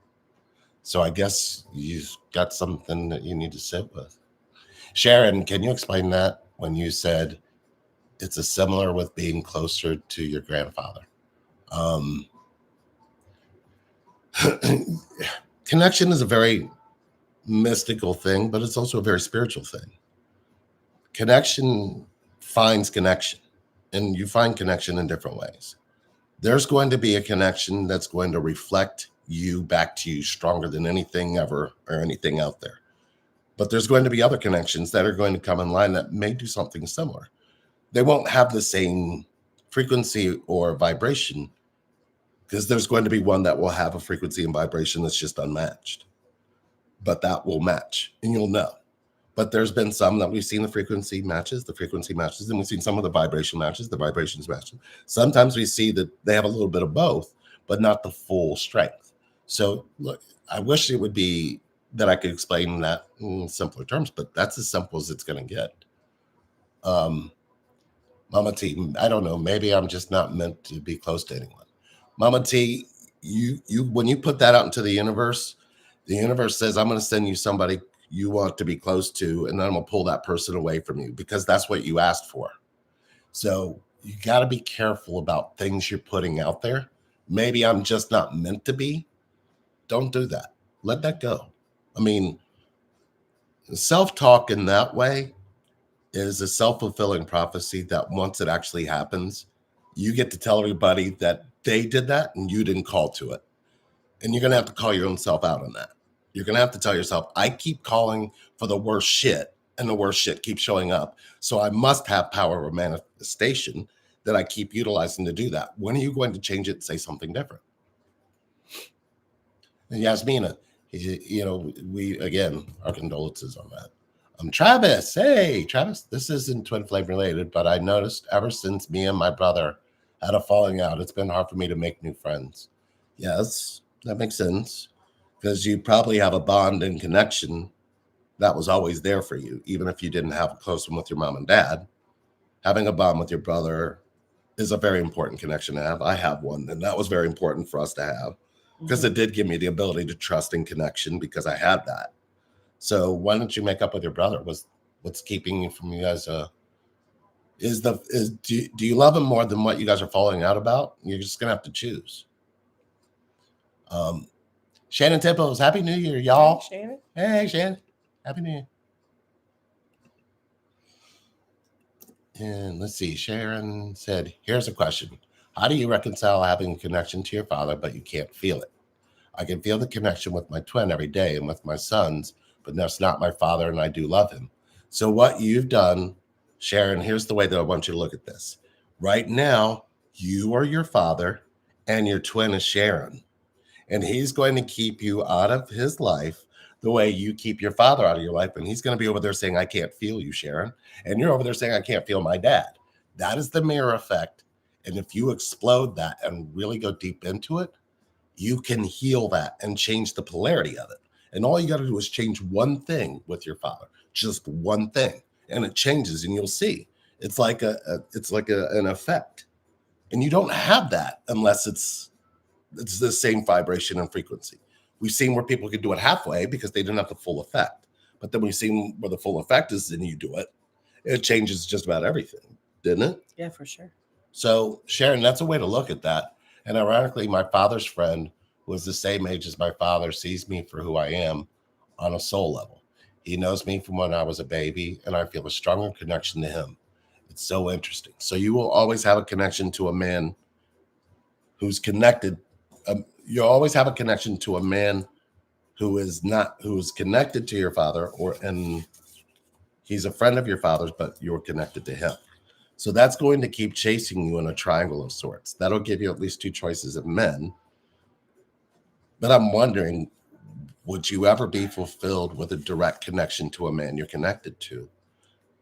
So I guess you've got something that you need to sit with. Sharon, can you explain that when you said it's a similar with being closer to your grandfather? Connection is a very mystical thing, but it's also a very spiritual thing. Connection finds connection, and you find connection in different ways. There's going to be a connection that's going to reflect you back to you stronger than anything ever or anything out there. But there's going to be other connections that are going to come in line that may do something similar. They won't have the same frequency or vibration, because there's going to be one that will have a frequency and vibration that's just unmatched. But that will match, and you'll know. But there's been some that we've seen the frequency matches, and we've seen some of the vibration matches, the vibrations matches. Sometimes we see that they have a little bit of both, but not the full strength. So look, I wish it would be that I could explain that in simpler terms, but that's as simple as it's going to get. Mama T, I don't know, maybe I'm just not meant to be close to anyone. Mama T, you when you put that out into the universe says, I'm going to send you somebody you want to be close to, and then I'm going to pull that person away from you, because that's what you asked for. So you got to be careful about things you're putting out there. Maybe I'm just not meant to be. Don't do that. Let that go. I mean, self-talk in that way is a self-fulfilling prophecy that once it actually happens, you get to tell everybody that they did that and you didn't call to it. And you're going to have to call your own self out on that. You're going to have to tell yourself, I keep calling for the worst shit, and the worst shit keeps showing up. So I must have power of manifestation that I keep utilizing to do that. When are you going to change it and say something different? And Yasmina, we, again, our condolences on that. Travis. Hey, Travis, this isn't twin flame related, but I noticed ever since me and my brother had a falling out, it's been hard for me to make new friends. Yes, that makes sense, because you probably have a bond and connection that was always there for you, even if you didn't have a close one with your mom and dad. Having a bond with your brother is a very important connection to have. I have one, and that was very important for us to have, because it did give me the ability to trust and connection, because I had that. So why don't you make up with your brother? What's keeping you from you guys? Do you love him more than what you guys are falling out about? You're just gonna have to choose. Shannon Tipples, Happy New Year, y'all. Hey, Shannon. Hey, Shannon. Happy New Year. And let's see. Sharon said, here's a question. How do you reconcile having a connection to your father, but you can't feel it? I can feel the connection with my twin every day and with my sons, but that's not my father, and I do love him. So what you've done, Sharon, here's the way that I want you to look at this. Right now, you are your father, and your twin is Sharon. And he's going to keep you out of his life the way you keep your father out of your life. And he's going to be over there saying, I can't feel you, Sharon. And you're over there saying, I can't feel my dad. That is the mirror effect. And if you explode that and really go deep into it, you can heal that and change the polarity of it. And all you got to do is change one thing with your father, just one thing, and it changes, and you'll see. It's like an effect, and you don't have that unless it's the same vibration and frequency. We've seen where people could do it halfway because they didn't have the full effect, but then we've seen where the full effect is, and you do it, it changes just about everything, didn't it? Yeah, for sure. So Sharon, that's a way to look at that. And ironically, my father's friend, who is the same age as my father, sees me for who I am on a soul level. He knows me from when I was a baby, and I feel a stronger connection to him. It's so interesting. So you will always have a connection to a man who's connected. You always have a connection to a man who is connected to your father, and he's a friend of your father's, but you're connected to him. So that's going to keep chasing you in a triangle of sorts. That'll give you at least two choices of men. But I'm wondering, would you ever be fulfilled with a direct connection to a man you're connected to?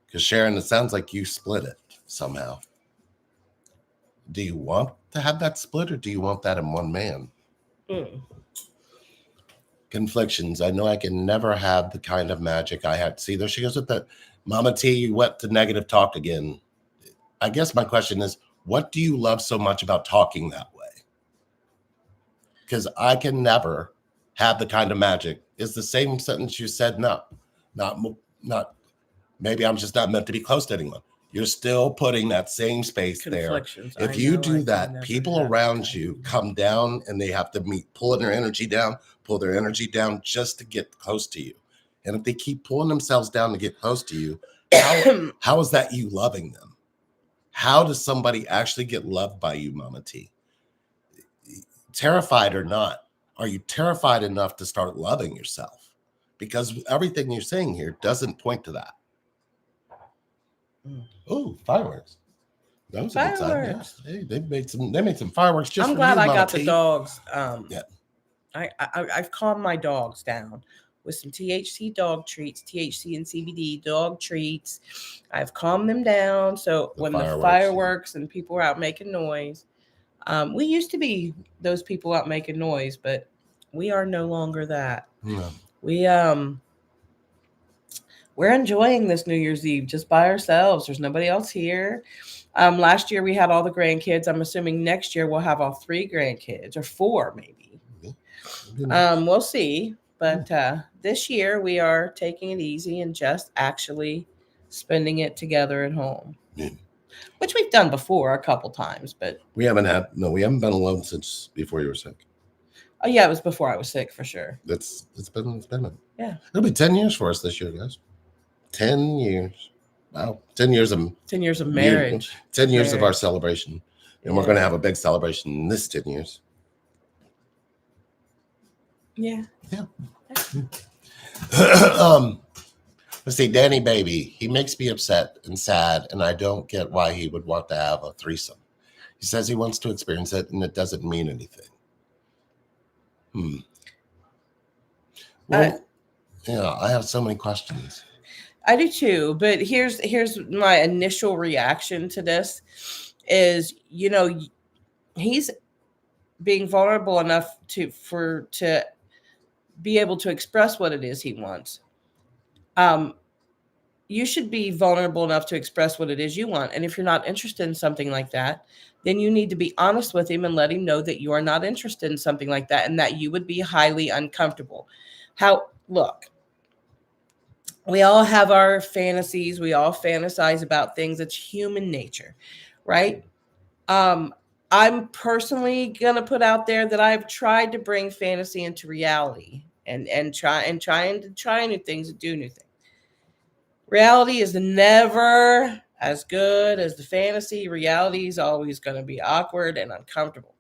Because Sharon, it sounds like you split it somehow. Do you want to have that split, or do you want that in one man? Conflictions. I know I can never have the kind of magic I had. See, there she goes with that. Mama T, you went to negative talk again. I guess my question is, what do you love so much about talking that way? Because I can never have the kind of magic. It's the same sentence you said, not, maybe I'm just not meant to be close to anyone. You're still putting that same space there. If you do that, people around you come down, and they have to pull their energy down just to get close to you. And if they keep pulling themselves down to get close to you, how is that you loving them? How does somebody actually get loved by you, Mama T? terrified or not, are you terrified enough to start loving yourself? Because everything you're saying here doesn't point to that. Oh, fireworks. That was a good sign. Yeah. Fireworks. Hey, they made some fireworks just I'm for glad you, I Mama got the T. dogs. Yeah. I've calmed my dogs down with some THC dog treats, THC and CBD dog treats. I've calmed them down. So when the fireworks and people are out making noise, we used to be those people out making noise, but we are no longer that. No. We're enjoying this New Year's Eve just by ourselves. There's nobody else here. Last year we had all the grandkids. I'm assuming next year we'll have all 3 grandkids or 4 maybe. We'll see. But this year we are taking it easy and just actually spending it together at home, which we've done before a couple times. But we haven't been alone since before you were sick. Oh yeah, it was before I was sick for sure. It's been yeah. It'll be 10 years for us this year, guys. 10 years. Wow. 10 years of marriage. 10 years of our celebration. And we're going to have a big celebration in this 10 years. Yeah. Yeah. Let's see, Danny Baby. He makes me upset and sad, and I don't get why he would want to have a threesome. He says he wants to experience it, and it doesn't mean anything. Well, I have so many questions. I do too, but here's my initial reaction to this is, he's being vulnerable enough to be able to express what it is he wants. You should be vulnerable enough to express what it is you want. And if you're not interested in something like that, then you need to be honest with him and let him know that you are not interested in something like that and that you would be highly uncomfortable. Look, we all have our fantasies. We all fantasize about things. It's human nature, right? I'm personally going to put out there that I've tried to bring fantasy into reality and trying to try new things and do new things. Reality is never as good as the fantasy. Reality is always going to be awkward and uncomfortable.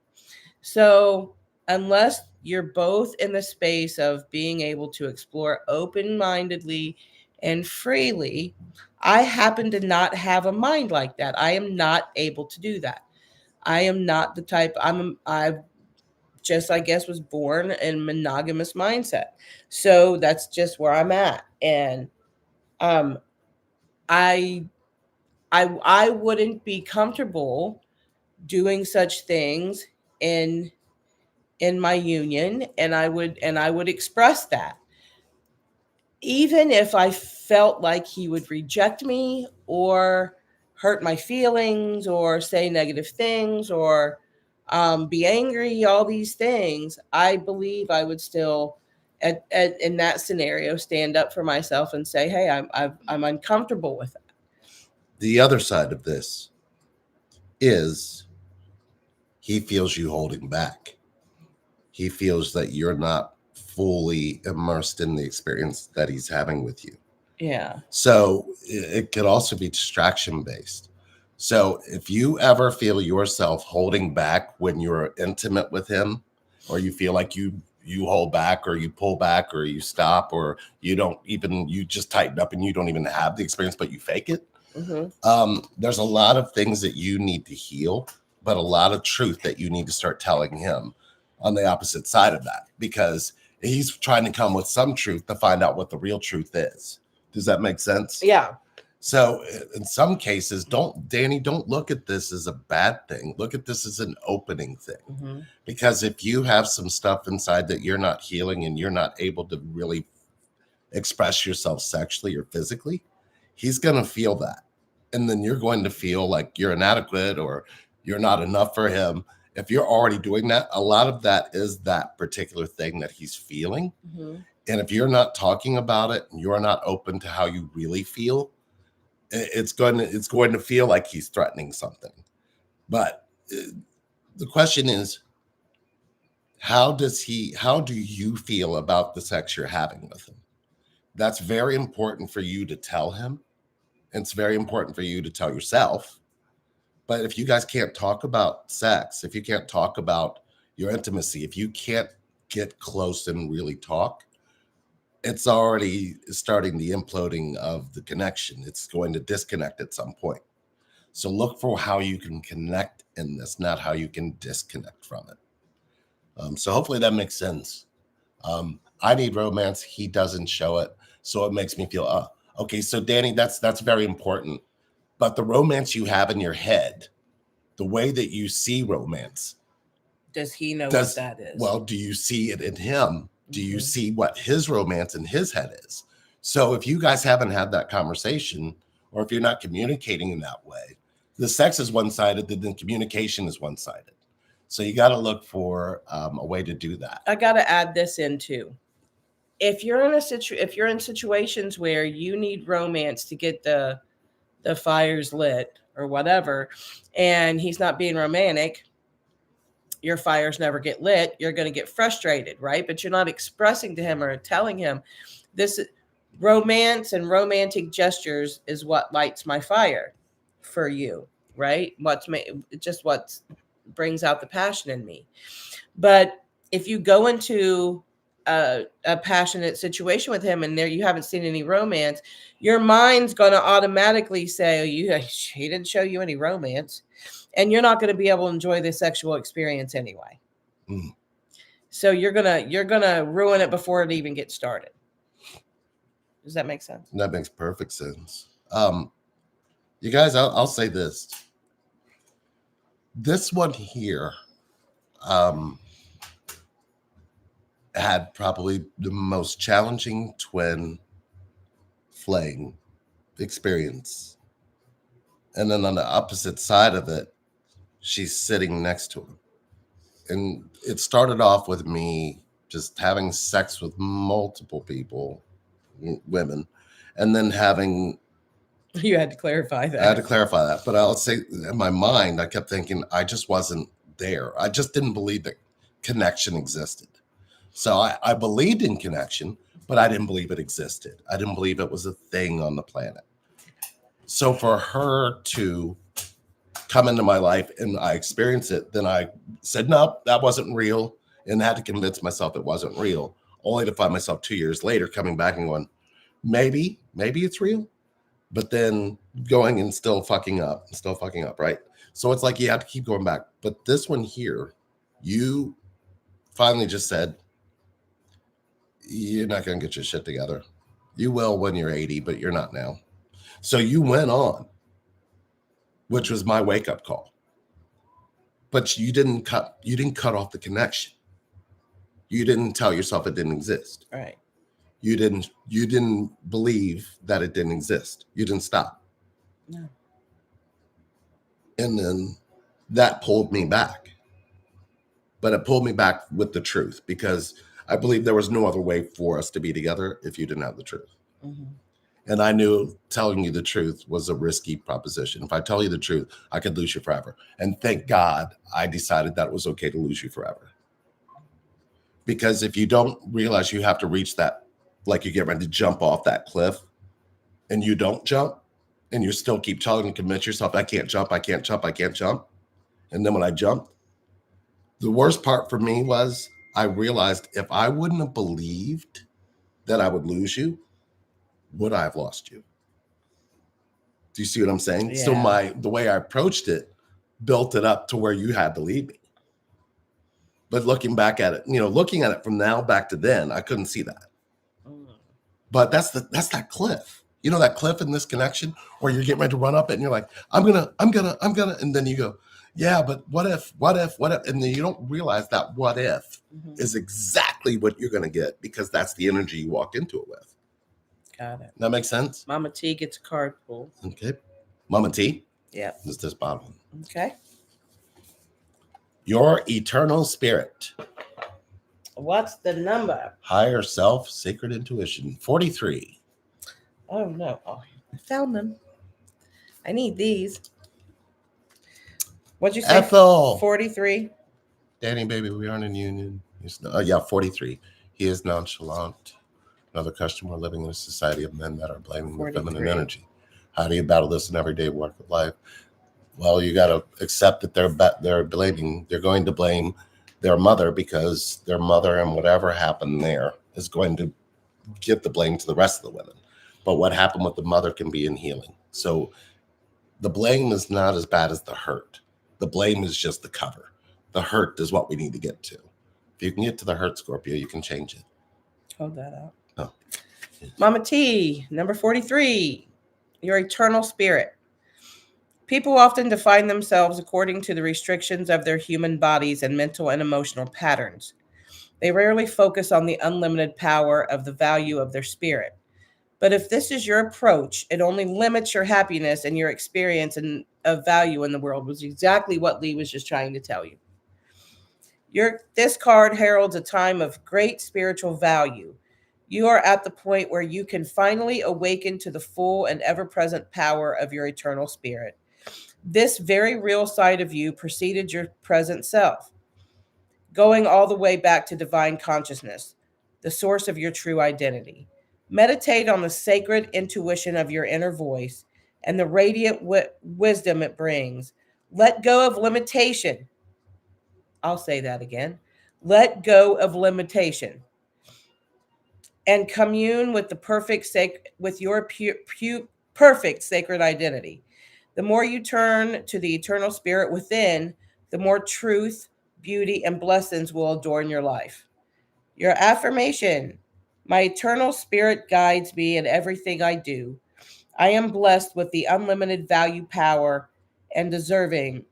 So unless you're both in the space of being able to explore open-mindedly and freely, I happen to not have a mind like that. I am not able to do that. I am not the type. I just, I guess, was born in monogamous mindset. So that's just where I'm at. And I wouldn't be comfortable doing such things in my union, and I would express that. Even if I felt like he would reject me or hurt my feelings or say negative things or be angry, all these things, I believe I would still, in that scenario, stand up for myself and say, hey, I'm uncomfortable with that. The other side of this is he feels you holding back. He feels that you're not fully immersed in the experience that he's having with you. Yeah. So it could also be distraction based. So if you ever feel yourself holding back when you're intimate with him, or you feel like you hold back or you pull back or you stop or you just tighten up and you don't even have the experience, but you fake it. Mm-hmm. There's a lot of things that you need to heal, but a lot of truth that you need to start telling him on the opposite side of that, because he's trying to come with some truth to find out what the real truth is. Does that make sense? Yeah. So in some cases, don't look at this as a bad thing. Look at this as an opening thing. Mm-hmm. Because if you have some stuff inside that you're not healing and you're not able to really express yourself sexually or physically, he's going to feel that. And then you're going to feel like you're inadequate or you're not enough for him. If you're already doing that, a lot of that is that particular thing that he's feeling. Mm-hmm. And if you're not talking about it and you're not open to how you really feel, it's going to feel like he's threatening something. But the question is, how do you feel about the sex you're having with him? That's very important for you to tell him. It's very important for you to tell yourself. But if you guys can't talk about sex, if you can't talk about your intimacy, if you can't get close and really talk, it's already starting the imploding of the connection. It's going to disconnect at some point. So look for how you can connect in this, not how you can disconnect from it. So hopefully that makes sense. I need romance. He doesn't show it. So it makes me feel, okay, so Danny, that's very important. But the romance you have in your head, the way that you see romance, does he know what that is? Well, do you see it in him? Do you see what his romance in his head is? So if you guys haven't had that conversation, or if you're not communicating in that way, the sex is one-sided, then communication is one-sided. So you got to look for a way to do that. I got to add this in too. If you're in situations where you need romance to get the fires lit or whatever, and he's not being romantic, your fires never get lit. You're going to get frustrated, right? But you're not expressing to him or telling him this romance and romantic gestures is what lights my fire for you, right? What brings out the passion in me. But if you go into a passionate situation with him and there you haven't seen any romance, your mind's going to automatically say, he didn't show you any romance, and you're not going to be able to enjoy the sexual experience anyway. So you're gonna ruin it before it even gets started. Does that make sense? That makes perfect sense. You guys, I'll say this. This one here had probably the most challenging twin flame experience. And then on the opposite side of it, she's sitting next to him. And it started off with me just having sex with multiple people, women, and then having... You had to clarify that. I had to clarify that. But I'll say in my mind, I kept thinking I just wasn't there. I just didn't believe that connection existed. So I believed in connection, but I didn't believe it existed. I didn't believe it was a thing on the planet. So for her to come into my life and I experienced it, then I said, no, that wasn't real, and had to convince myself it wasn't real, only to find myself 2 years later coming back and going, maybe it's real, but then going and still fucking up, right? So it's like you have to keep going back. But this one here, you finally just said, you're not going to get your shit together. You will when you're 80, but you're not now. So you went on, which was my wake-up call. But you didn't cut off the connection. You didn't tell yourself it didn't exist. Right. You didn't believe that it didn't exist. You didn't stop. No. And then that pulled me back. But it pulled me back with the truth, because I believe there was no other way for us to be together if you didn't have the truth. Mm-hmm. And I knew telling you the truth was a risky proposition. If I tell you the truth, I could lose you forever. And thank God I decided that it was okay to lose you forever. Because if you don't realize you have to reach that, like you get ready to jump off that cliff and you don't jump, and you still keep telling and convince yourself, I can't jump. And then when I jumped, the worst part for me was I realized if I wouldn't have believed that I would lose you, would I have lost you? Do you see what I'm saying? Yeah. So the way I approached it built it up to where you had to leave me. But looking back at it, looking at it from now back to then, I couldn't see that. But that's that cliff. That cliff in this connection where you're getting ready to run up it and you're like, I'm gonna, and then you go, yeah, but what if, and then you don't realize that what if is exactly what you're gonna get, because that's the energy you walk into it with. Got it. That makes sense? Mama T gets a card pulled. Okay. Mama T? Yeah. Is this bottom? Okay. Your eternal spirit. What's the number? Higher self, sacred intuition. 43. Oh, no. Oh, I found them. I need these. What'd you say? Ethel. 43. Danny, baby, we aren't in union. 43. He is nonchalant. Another customer living in a society of men that are blaming the feminine energy. How do you battle this in everyday work of life? Well, you got to accept that they're blaming. They're going to blame their mother, because their mother and whatever happened there is going to give the blame to the rest of the women. But what happened with the mother can be in healing. So the blame is not as bad as the hurt. The blame is just the cover. The hurt is what we need to get to. If you can get to the hurt, Scorpio, you can change it. Hold that out. Oh. Mama T, number 43, your eternal spirit. People often define themselves according to the restrictions of their human bodies and mental and emotional patterns. They rarely focus on the unlimited power of the value of their spirit. But if this is your approach, it only limits your happiness and your experience of value in the world, which is exactly what Lee was just trying to tell you. This card heralds a time of great spiritual value. You are at the point where you can finally awaken to the full and ever-present power of your eternal spirit. This very real side of you preceded your present self, going all the way back to divine consciousness, the source of your true identity. Meditate on the sacred intuition of your inner voice and the radiant wisdom it brings. Let go of limitation. I'll say that again. Let go of limitation and commune with the perfect sacred identity. The more you turn to the eternal spirit within, the more truth, beauty, and blessings will adorn your life. Your affirmation: my eternal spirit guides me in everything I do. I am blessed with the unlimited value, power, and deserving.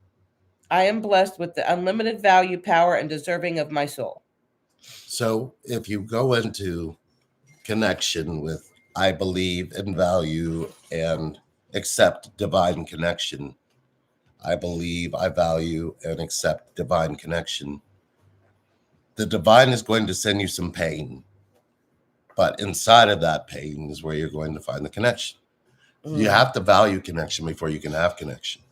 I am blessed with the unlimited value, power, and deserving of my soul. So if you go into connection with I believe and value and accept divine connection, I believe, I value, and accept divine connection, the divine is going to send you some pain. But inside of that pain is where you're going to find the connection. You have to value connection before you can have connection.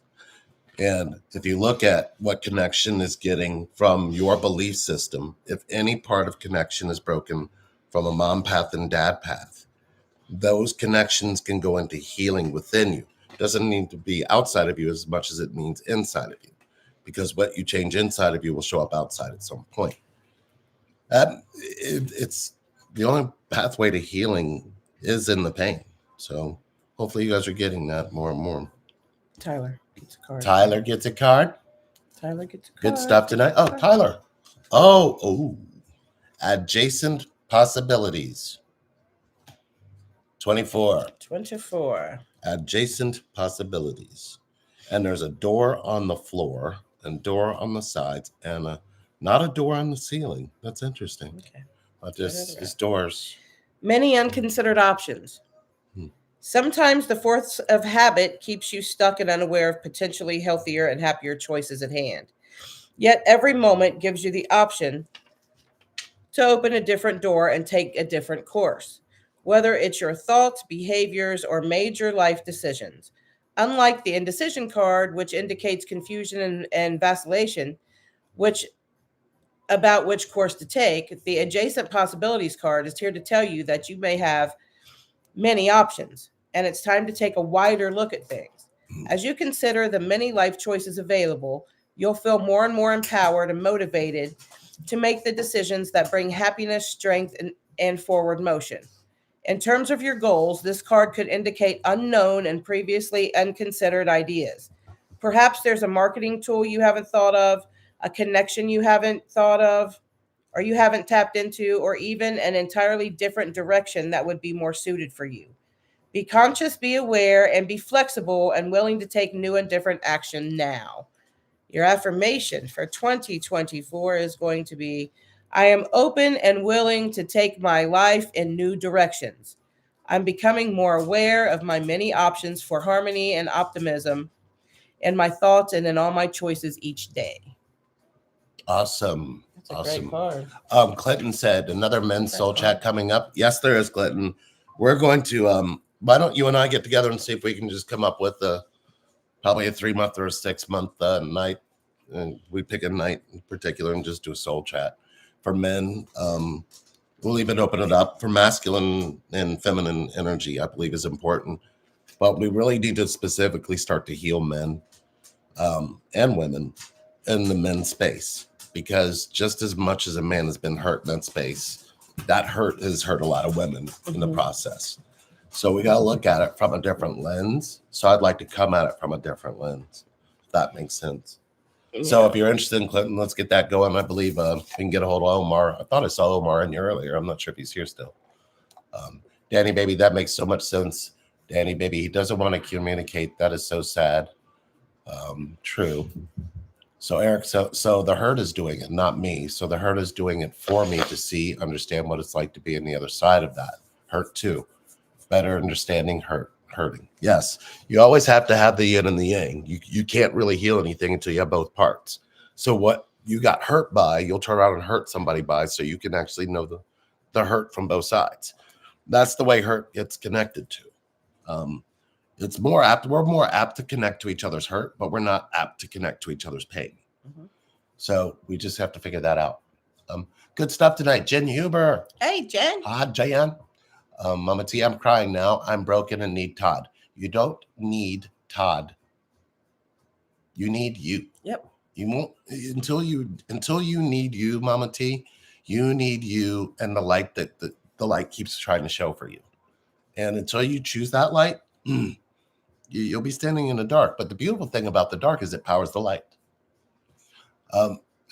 And if you look at what connection is getting from your belief system, if any part of connection is broken from a mom path and dad path, those connections can go into healing within you. It doesn't need to be outside of you as much as it means inside of you, because what you change inside of you will show up outside at some point. It's the only pathway to healing is in the pain. So hopefully you guys are getting that more and more. Tyler gets a card. Tyler gets a card. Tyler gets a card. Good stuff tonight. Oh, Tyler. Oh. Adjacent possibilities. 24. 24. Adjacent possibilities. And there's a door on the floor and door on the sides and not a door on the ceiling. That's interesting. Okay. But this is doors. Many unconsidered options. Sometimes the force of habit keeps you stuck and unaware of potentially healthier and happier choices at hand. Yet every moment gives you the option to open a different door and take a different course, whether it's your thoughts, behaviors, or major life decisions. Unlike the indecision card, which indicates confusion and vacillation, about which course to take, the adjacent possibilities card is here to tell you that you may have many options, and it's time to take a wider look at things. As you consider the many life choices available, you'll feel more and more empowered and motivated to make the decisions that bring happiness, strength, and forward motion. In terms of your goals, this card could indicate unknown and previously unconsidered ideas. Perhaps there's a marketing tool you haven't thought of, a connection you haven't thought of, or you haven't tapped into, or even an entirely different direction that would be more suited for you. Be conscious, be aware, and be flexible and willing to take new and different action now. Your affirmation for 2024 is going to be, I am open and willing to take my life in new directions. I'm becoming more aware of my many options for harmony and optimism in my thoughts and in all my choices each day. Awesome. That's a great card. Clinton said another men's soul chat coming up. Yes, there is, Clinton. We're going to why don't you and I get together and see if we can just come up with probably a 3-month or a 6-month night, and we pick a night in particular and just do a soul chat for men. We'll even open it up for masculine and feminine energy. I believe is important, but we really need to specifically start to heal men and women in the men's space. because just as much as a man has been hurt in that space, that hurt has hurt a lot of women in the process. So we got to look at it from a different lens. So I'd like to come at it from a different lens. If that makes sense. Yeah. So if you're interested in Clinton, let's get that going. I believe we can get a hold of Omar. I thought I saw Omar in here earlier. I'm not sure if he's here still. Danny, baby, that makes so much sense. Danny, baby, he doesn't want to communicate. That is so sad. True. So Eric, so the hurt is doing it, not me. So the hurt is doing it for me to understand what it's like to be on the other side of that hurt too. Better understanding hurting. Yes, you always have to have the yin and the yang. You can't really heal anything until you have both parts. So what you got hurt by, you'll turn around and hurt somebody by, so you can actually know the hurt from both sides. That's the way hurt gets connected to. It's more apt. We're more apt to connect to each other's hurt, but we're not apt to connect to each other's pain. So we just have to figure that out. Good stuff tonight, Jen Huber. Hey, Jen. Hi, Jan. Mama T, I'm crying now. I'm broken and need Todd. You don't need Todd. You need you. Yep. You won't until you need you, Mama T. You need you and the light that the light keeps trying to show for you. And until you choose that light, you'll be standing in the dark. But the beautiful thing about the dark is it powers the light.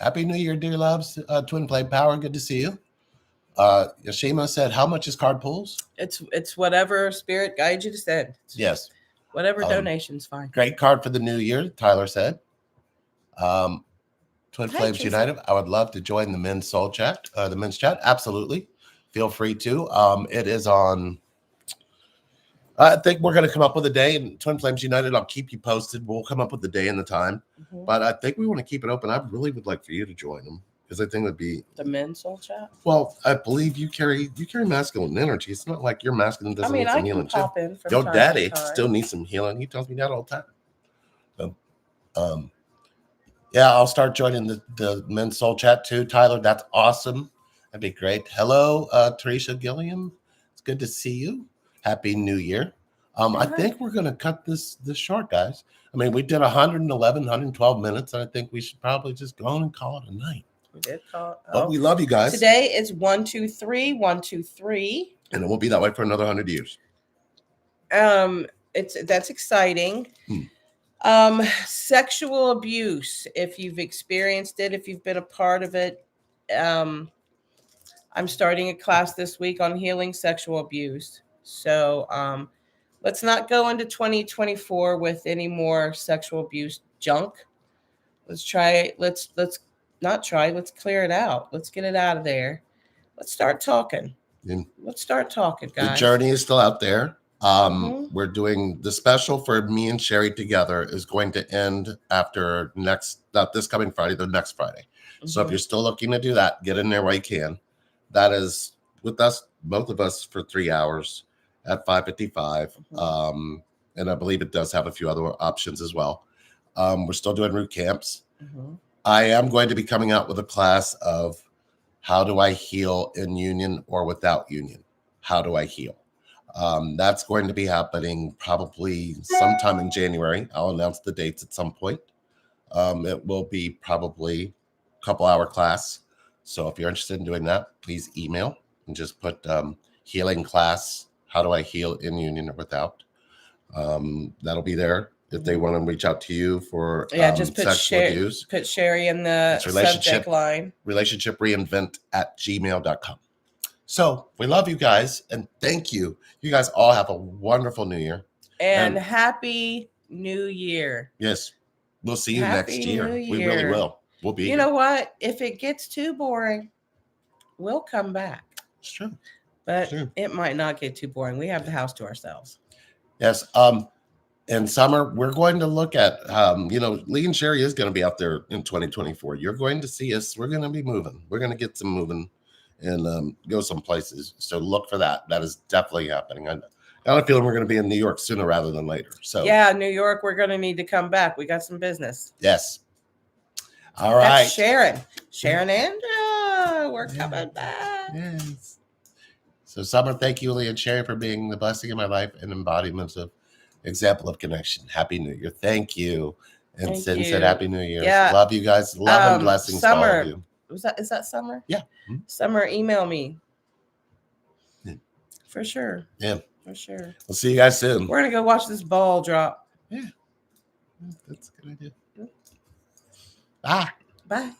Happy New Year, dear loves. Twin Flame Power, good to see you. Yashima said, how much is card pulls? It's whatever spirit guides you to send. Yes. Whatever donation's fine. Great card for the new year, Tyler said. Twin Flames United. I would love to join the men's soul chat, the men's chat. Absolutely. Feel free to. It is on. I think we're going to come up with a day, and Twin Flames United, I'll keep you posted. We'll come up with the day and the time. But I think we want to keep it open. I really would like for you to join them, because I think it would be the men's soul chat. Well, I believe you carry masculine energy. It's not like your masculine doesn't need some healing too. Your daddy still needs some healing. He tells me that all the time. So, yeah, I'll start joining the men's soul chat too. Tyler, that's awesome. That'd be great. Hello, Teresa Gilliam. It's good to see you. Happy New Year. I think we're going to cut this short, guys. I mean, we did 111, 112 minutes, and I think we should probably just go on and call it a night. We did call it. But we love you guys. Today is 123, 123. And it won't be that way for another 100 years. That's exciting. Sexual abuse, if you've experienced it, if you've been a part of it. I'm starting a class this week on healing sexual abuse. So let's not go into 2024 with any more sexual abuse junk. Let's try. Let's not try. Let's clear it out. Let's get it out of there. Let's start talking. Let's start talking, guys. The journey is still out there. We're doing the special for me and Sherry together is going to end after not this coming Friday, the next Friday. So if you're still looking to do that, get in there while you can. That is with us, both of us, for 3 hours at $5.55. And I believe it does have a few other options as well. We're still doing root camps. I am going to be coming out with a class of how do I heal in union or without union? How do I heal? That's going to be happening probably sometime in January. I'll announce the dates at some point. It will be probably a couple-hour class. So if you're interested in doing that, please email and just put healing class. How do I heal in union or without? That'll be there. If they want to reach out to you for just put sexual abuse. Put Sherry in the subject line. Relationshipreinvent@gmail.com. So we love you guys and thank you. You guys all have a wonderful new year. And happy New Year. Yes. We'll see you next year. We really will. We'll be here. You know what? If it gets too boring, we'll come back. It's true. But it might not get too boring. We have the house to ourselves. Yes. In summer, we're going to look at, Lee and Sherry is going to be out there in 2024. You're going to see us. We're going to be moving. We're going to get some moving and go some places. So look for that. That is definitely happening. I got a feeling we're going to be in New York sooner rather than later. So yeah, New York, we're going to need to come back. We got some business. Yes. All right. That's Sharon Andra, we're coming back. Yes. So Summer, thank you, Lee and Sherry, for being the blessing in my life and embodiments of example of connection. Happy New Year. Thank you. And Thank Sin you. said Happy New Year. Yeah. Love you guys. Love and blessings to all Summer. of you. Is that Summer? Yeah. Mhm. Summer, email me. Yeah. For sure. Yeah. For sure. We'll see you guys soon. We're gonna go watch this ball drop. Yeah. That's a good idea. Bye. Bye.